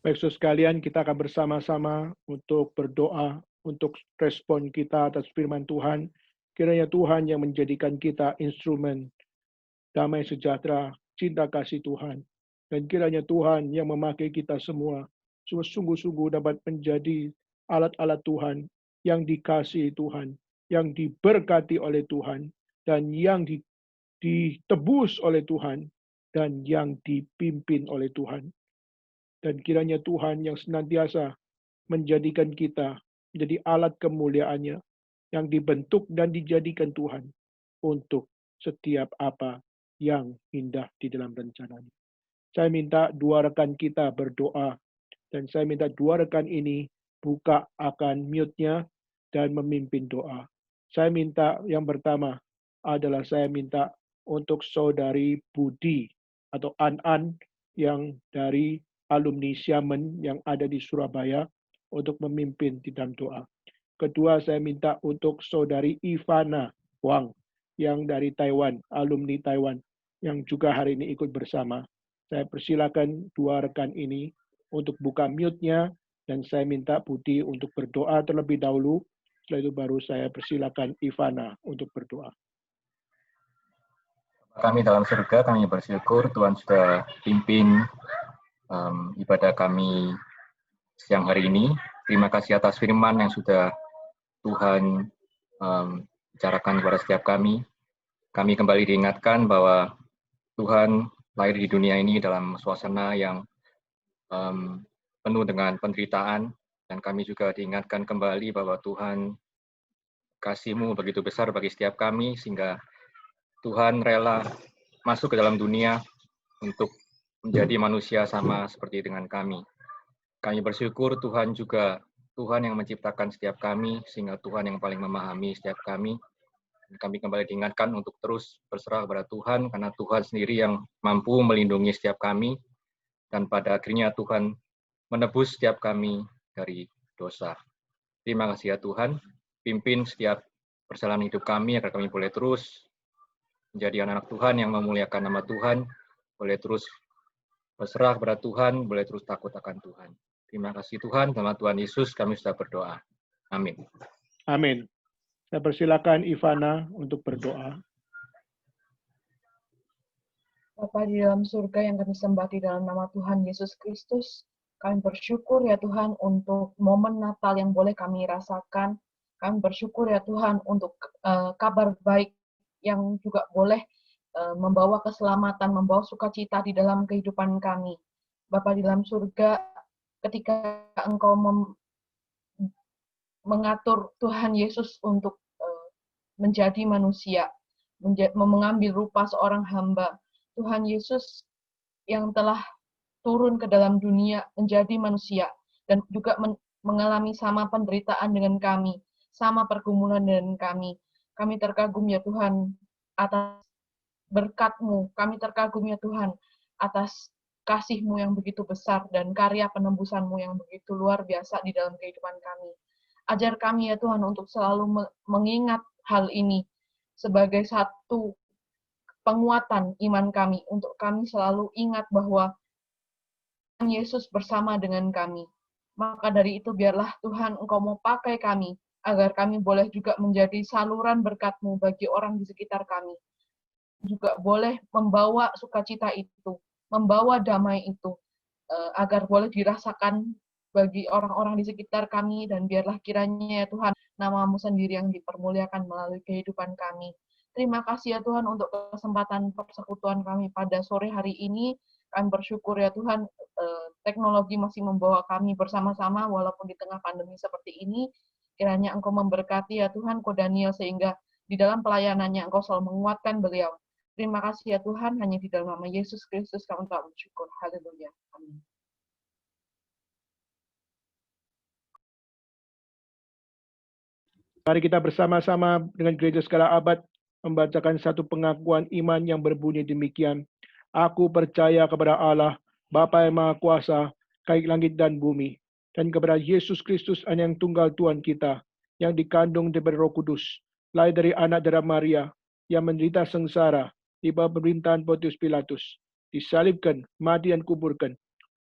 Baik, saudara sekalian, kita akan bersama-sama untuk berdoa, untuk respon kita atas firman Tuhan. Kiranya Tuhan yang menjadikan kita instrumen damai sejahtera, cinta kasih Tuhan. Dan kiranya Tuhan yang memakai kita semua, sungguh-sungguh dapat menjadi alat-alat Tuhan, yang dikasihi Tuhan, yang diberkati oleh Tuhan, dan yang ditebus oleh Tuhan, dan yang dipimpin oleh Tuhan. Dan kiranya Tuhan yang senantiasa menjadikan kita menjadi alat kemuliaan-Nya, yang dibentuk dan dijadikan Tuhan untuk setiap apa yang indah di dalam rencana-Nya. Saya minta dua rekan kita berdoa, dan saya minta dua rekan ini buka akan mute-nya dan memimpin doa. Saya minta yang pertama adalah saya minta untuk saudari Budi atau An yang dari alumni Xiamen yang ada di Surabaya untuk memimpin di dalam doa. Kedua, saya minta untuk saudari Ivana Wang yang dari Taiwan, alumni Taiwan, yang juga hari ini ikut bersama. Saya persilakan dua rekan ini untuk buka mute-nya, dan saya minta Budi untuk berdoa terlebih dahulu. Setelah itu baru saya persilakan Ivana untuk berdoa. Kami dalam surga, kami bersyukur Tuhan sudah pimpin ibadah kami siang hari ini. Terima kasih atas firman yang sudah Tuhan bicarakan kepada setiap kami. Kami kembali diingatkan bahwa Tuhan lahir di dunia ini dalam suasana yang penuh dengan penderitaan, dan kami juga diingatkan kembali bahwa Tuhan kasih-Mu begitu besar bagi setiap kami, sehingga Tuhan rela masuk ke dalam dunia untuk menjadi manusia sama seperti dengan kami. Kami bersyukur Tuhan juga Tuhan yang menciptakan setiap kami, sehingga Tuhan yang paling memahami setiap kami. Kami kembali diingatkan untuk terus berserah kepada Tuhan, karena Tuhan sendiri yang mampu melindungi setiap kami, dan pada akhirnya Tuhan menebus setiap kami dari dosa. Terima kasih ya Tuhan, pimpin setiap perjalanan hidup kami agar kami boleh terus menjadi anak-anak Tuhan yang memuliakan nama Tuhan, boleh terus berserah kepada Tuhan, boleh terus takut akan Tuhan. Terima kasih Tuhan, dalam Tuhan Yesus kami sudah berdoa. Amin. Amin. Saya persilakan Ivana untuk berdoa. Bapa di dalam surga yang kami sembah di dalam nama Tuhan Yesus Kristus, kami bersyukur ya Tuhan untuk momen Natal yang boleh kami rasakan. Kami bersyukur ya Tuhan untuk kabar baik yang juga boleh membawa keselamatan, membawa sukacita di dalam kehidupan kami. Bapa di dalam surga, ketika Engkau mengatur Tuhan Yesus untuk menjadi manusia, mengambil rupa seorang hamba, Tuhan Yesus yang telah turun ke dalam dunia menjadi manusia dan juga mengalami sama penderitaan dengan kami, sama pergumulan dengan kami. Kami terkagum ya Tuhan atas berkat-Mu, kami terkagum ya Tuhan atas kasih-Mu yang begitu besar dan karya penembusan-Mu yang begitu luar biasa di dalam kehidupan kami. Ajar kami ya Tuhan untuk selalu mengingat hal ini sebagai satu penguatan iman kami, untuk kami selalu ingat bahwa Tuhan Yesus bersama dengan kami. Maka dari itu biarlah Tuhan Engkau mau pakai kami, agar kami boleh juga menjadi saluran berkat-Mu bagi orang di sekitar kami. Juga boleh membawa sukacita itu, membawa damai itu, agar boleh dirasakan bagi orang-orang di sekitar kami, dan biarlah kiranya ya Tuhan, nama-Mu sendiri yang dipermuliakan melalui kehidupan kami. Terima kasih ya Tuhan untuk kesempatan persekutuan kami pada sore hari ini. Kami bersyukur ya Tuhan, teknologi masih membawa kami bersama-sama walaupun di tengah pandemi seperti ini. Kiranya Engkau memberkati ya Tuhan Ko Daniel, sehingga di dalam pelayanannya Engkau selalu menguatkan beliau. Terima kasih ya Tuhan, hanya di dalam nama Yesus Kristus kami telah bersyukur. Haleluya. Amin. Mari kita bersama-sama dengan Gereja Segala Abad membacakan satu pengakuan iman yang berbunyi demikian. Aku percaya kepada Allah, Bapa yang Maha Kuasa, Kait langit dan bumi, dan kepada Yesus Kristus yang tunggal Tuhan kita, yang dikandung dari Roh Kudus, lahir dari anak darah Maria, yang menderita sengsara di bawah pemerintahan Pontius Pilatus, disalibkan, mati dan kuburkan,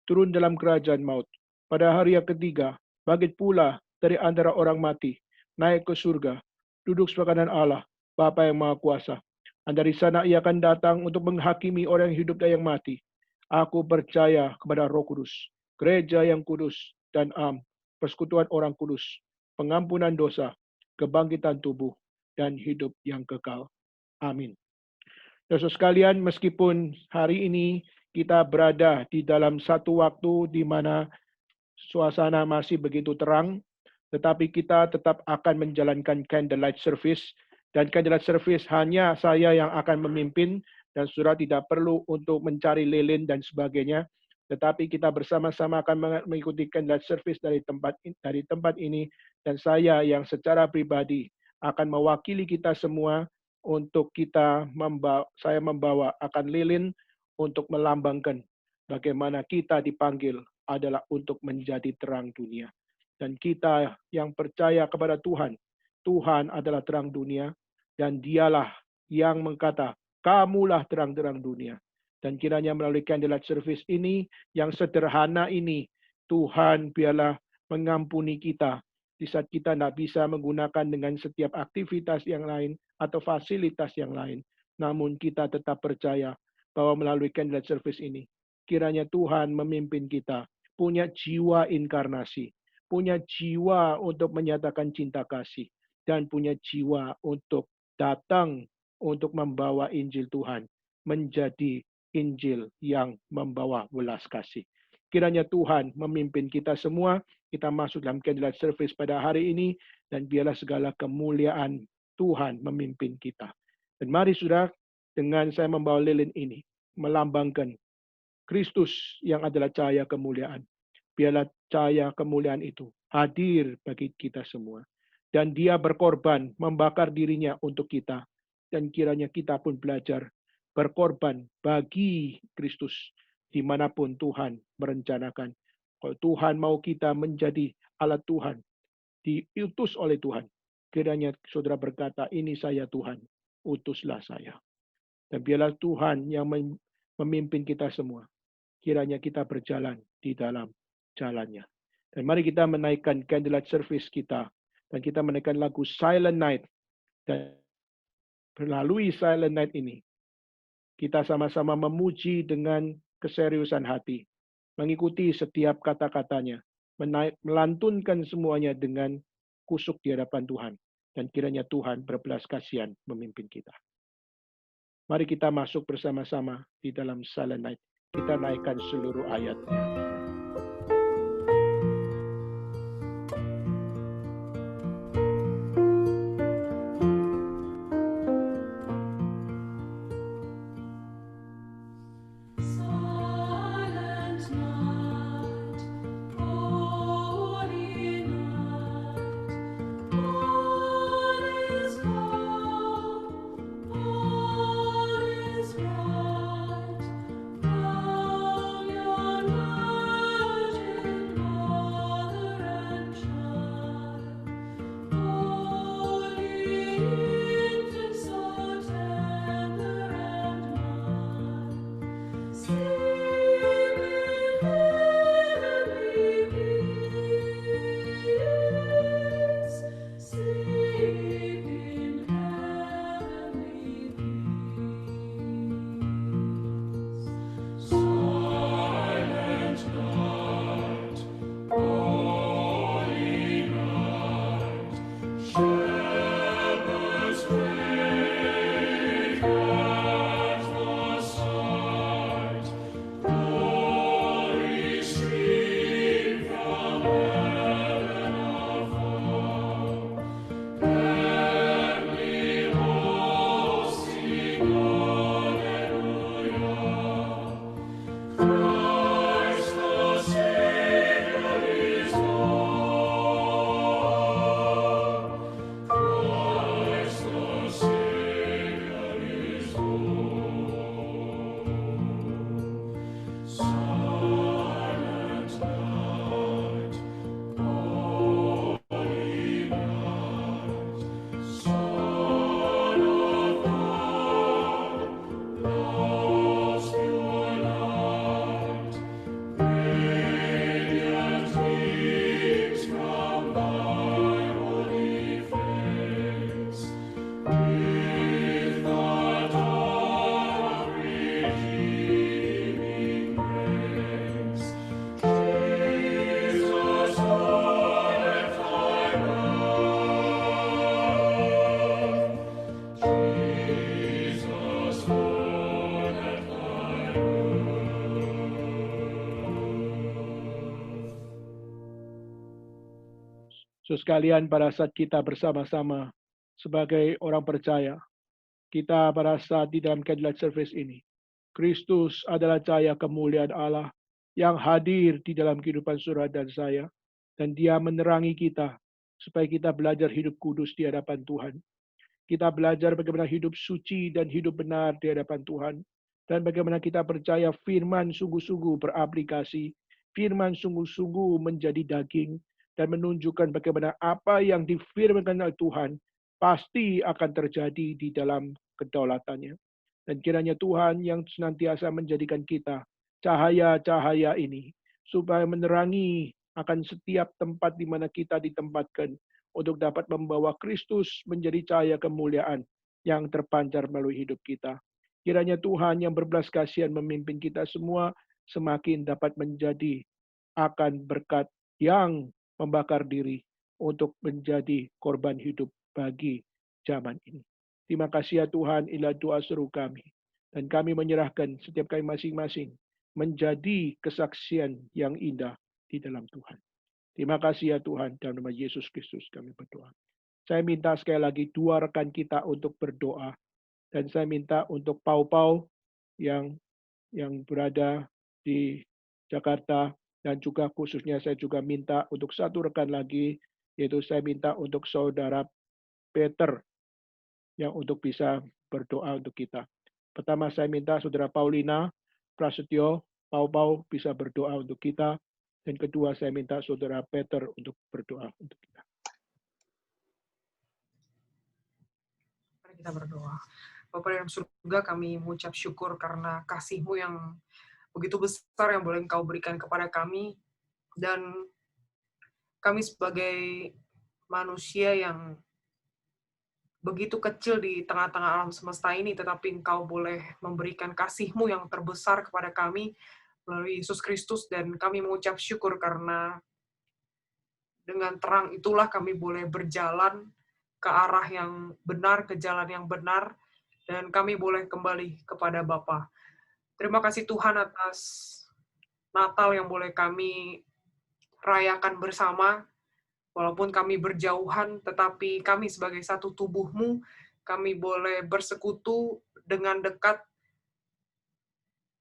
turun dalam kerajaan maut. Pada hari yang ketiga, bangkit pula dari antara orang mati, naik ke surga, duduk sebelah kanan Allah, Bapa yang Maha Kuasa. Dan dari sana ia akan datang untuk menghakimi orang yang hidup dan yang mati. Aku percaya kepada Roh Kudus, gereja yang kudus dan persekutuan orang kudus, pengampunan dosa, kebangkitan tubuh, dan hidup yang kekal. Amin. Saudara sekalian, meskipun hari ini kita berada di dalam satu waktu di mana suasana masih begitu terang, tetapi kita tetap akan menjalankan candlelight service, dan candlelight service hanya saya yang akan memimpin, dan saudara tidak perlu untuk mencari lilin dan sebagainya, tetapi kita bersama-sama akan mengikuti candlelight service dari tempat ini, dan saya yang secara pribadi akan mewakili kita semua untuk saya membawa akan lilin untuk melambangkan bagaimana kita dipanggil adalah untuk menjadi terang dunia. Dan kita yang percaya kepada Tuhan, Tuhan adalah terang dunia, dan dialah yang berkata, kamulah terang-terang dunia. Dan kiranya melalui candlelight service ini, yang sederhana ini, Tuhan biarlah mengampuni kita di saat kita tidak bisa menggunakan dengan setiap aktivitas yang lain atau fasilitas yang lain. Namun kita tetap percaya bahwa melalui candlelight service ini, kiranya Tuhan memimpin kita, punya jiwa inkarnasi, punya jiwa untuk menyatakan cinta kasih, dan punya jiwa untuk datang untuk membawa Injil Tuhan menjadi Injil yang membawa welas kasih. Kiranya Tuhan memimpin kita semua, kita masuk dalam candlelight service pada hari ini, dan biarlah segala kemuliaan Tuhan memimpin kita. Dan mari saudara, dengan saya membawa lilin ini, melambangkan Kristus yang adalah cahaya kemuliaan. Biarlah cahaya kemuliaan itu hadir bagi kita semua. Dan dia berkorban, membakar dirinya untuk kita. Dan kiranya kita pun belajar berkorban bagi Kristus dimanapun Tuhan merencanakan. Kalau Tuhan mau kita menjadi alat Tuhan, diutus oleh Tuhan, kiranya saudara berkata, ini saya Tuhan, utuslah saya. Dan biarlah Tuhan yang memimpin kita semua. Kiranya kita berjalan di dalam jalannya. Dan mari kita menaikkan candlelight service kita. Dan kita menaikkan lagu Silent Night. Dan melalui Silent Night ini, kita sama-sama memuji dengan keseriusan hati. Mengikuti setiap kata-katanya. Melantunkan semuanya dengan kusuk di hadapan Tuhan. Dan kiranya Tuhan berbelas kasihan memimpin kita. Mari kita masuk bersama-sama di dalam Silent Night. Kita naikkan seluruh ayatnya. So sekalian, pada saat kita bersama-sama sebagai orang percaya, kita pada saat di dalam candlelight service ini, Kristus adalah cahaya kemuliaan Allah yang hadir di dalam kehidupan saudara dan saya. Dan dia menerangi kita supaya kita belajar hidup kudus di hadapan Tuhan. Kita belajar bagaimana hidup suci dan hidup benar di hadapan Tuhan. Dan bagaimana kita percaya firman sungguh-sungguh beraplikasi. Firman sungguh-sungguh menjadi daging. Dan menunjukkan bagaimana apa yang difirmankan oleh Tuhan pasti akan terjadi di dalam kedaulatannya. Dan kiranya Tuhan yang senantiasa menjadikan kita cahaya-cahaya ini, supaya menerangi akan setiap tempat di mana kita ditempatkan, untuk dapat membawa Kristus menjadi cahaya kemuliaan yang terpancar melalui hidup kita. Kiranya Tuhan yang berbelas kasihan memimpin kita semua semakin dapat menjadi akan berkat yang membakar diri untuk menjadi korban hidup bagi zaman ini. Terima kasih ya Tuhan, inilah doa seru kami. Dan kami menyerahkan setiap kami masing-masing menjadi kesaksian yang indah di dalam Tuhan. Terima kasih ya Tuhan, dalam nama Yesus Kristus kami berdoa. Saya minta sekali lagi dua rekan kita untuk berdoa. Dan saya minta untuk Pau-Pau yang berada di Jakarta, dan juga khususnya saya juga minta untuk satu rekan lagi, yaitu saya minta untuk saudara Peter yang untuk bisa berdoa untuk kita. Pertama saya minta saudara Paulina Prasetyo, Pau-Pau bisa berdoa untuk kita. Dan kedua saya minta saudara Peter untuk berdoa untuk kita. Mari kita berdoa. Bapa dalam surga, kami mengucap syukur karena kasih-Mu yang begitu besar yang boleh Engkau berikan kepada kami. Dan kami sebagai manusia yang begitu kecil di tengah-tengah alam semesta ini, tetapi Engkau boleh memberikan kasih-Mu yang terbesar kepada kami melalui Yesus Kristus, dan kami mengucap syukur karena dengan terang itulah kami boleh berjalan ke arah yang benar, ke jalan yang benar, dan kami boleh kembali kepada Bapa. Terima kasih Tuhan atas Natal yang boleh kami rayakan bersama. Walaupun kami berjauhan, tetapi kami sebagai satu tubuh-Mu, kami boleh bersekutu dengan dekat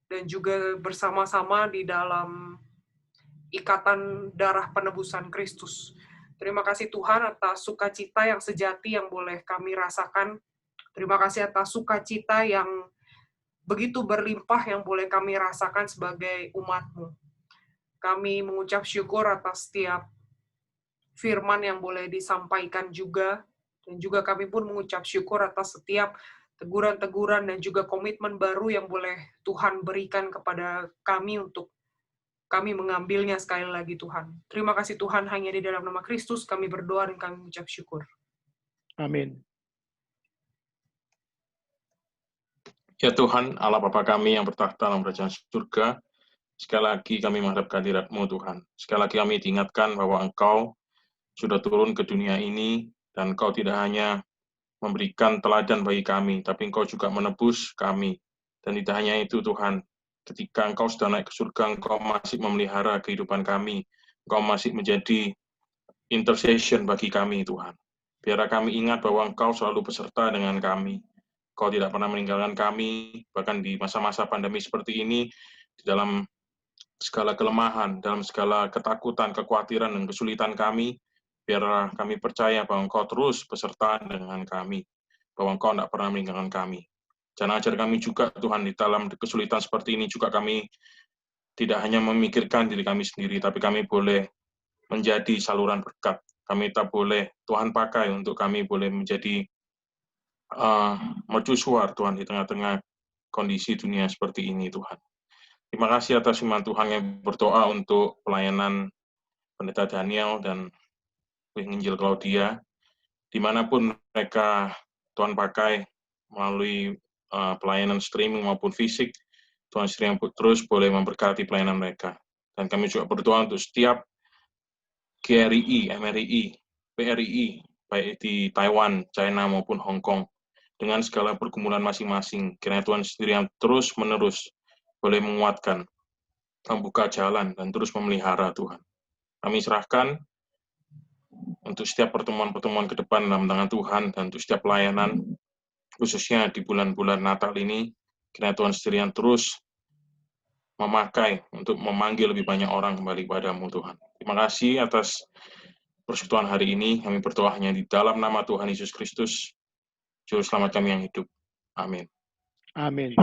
dan juga bersama-sama di dalam ikatan darah penebusan Kristus. Terima kasih Tuhan atas sukacita yang sejati yang boleh kami rasakan. Terima kasih atas sukacita yang begitu berlimpah yang boleh kami rasakan sebagai umat-Mu. Kami mengucap syukur atas setiap firman yang boleh disampaikan juga, dan juga kami pun mengucap syukur atas setiap teguran-teguran dan juga komitmen baru yang boleh Tuhan berikan kepada kami untuk kami mengambilnya sekali lagi Tuhan. Terima kasih Tuhan, hanya di dalam nama Kristus kami berdoa dan kami mengucap syukur. Amin. Ya Tuhan, Allah Bapa kami yang bertahta dalam kerajaan surga, sekali lagi kami menghadap kehadirat-Mu Tuhan. Sekali lagi kami diingatkan bahwa Engkau sudah turun ke dunia ini, dan Engkau tidak hanya memberikan teladan bagi kami, tapi Engkau juga menebus kami. Dan tidak hanya itu Tuhan, ketika Engkau sudah naik ke surga, Engkau masih memelihara kehidupan kami. Engkau masih menjadi intercession bagi kami Tuhan. Biarlah kami ingat bahwa Engkau selalu beserta dengan kami. Engkau tidak pernah meninggalkan kami, bahkan di masa-masa pandemi seperti ini, di dalam segala kelemahan, dalam segala ketakutan, kekhawatiran, dan kesulitan kami, biarlah kami percaya bahwa Engkau terus beserta dengan kami, bahwa Engkau tidak pernah meninggalkan kami. Jangan ajar kami juga, Tuhan, di dalam kesulitan seperti ini juga kami tidak hanya memikirkan diri kami sendiri, tapi kami boleh menjadi saluran berkat. Kami tak boleh Tuhan pakai untuk kami boleh menjadi mercusuar, Tuhan, di tengah-tengah kondisi dunia seperti ini, Tuhan. Terima kasih atas firman Tuhan yang berdoa untuk pelayanan Pendeta Daniel dan Penginjil Claudia, dimanapun mereka Tuhan pakai melalui pelayanan streaming maupun fisik, Tuhan sering terus boleh memberkati pelayanan mereka. Dan kami juga berdoa untuk setiap GRII, MRII, PRII, baik di Taiwan, China maupun Hong Kong, dengan segala pergumulan masing-masing. Kiranya Tuhan sendiri yang terus-menerus boleh menguatkan, membuka jalan, dan terus memelihara Tuhan. Kami serahkan untuk setiap pertemuan-pertemuan ke depan dalam tangan Tuhan, dan untuk setiap pelayanan, khususnya di bulan-bulan Natal ini, kiranya Tuhan sendiri yang terus memakai untuk memanggil lebih banyak orang kembali padamu, Tuhan. Terima kasih atas persekutuan hari ini. Kami berdoa hanya di dalam nama Tuhan Yesus Kristus, Juru Selamat kami yang hidup. Amin. Amin.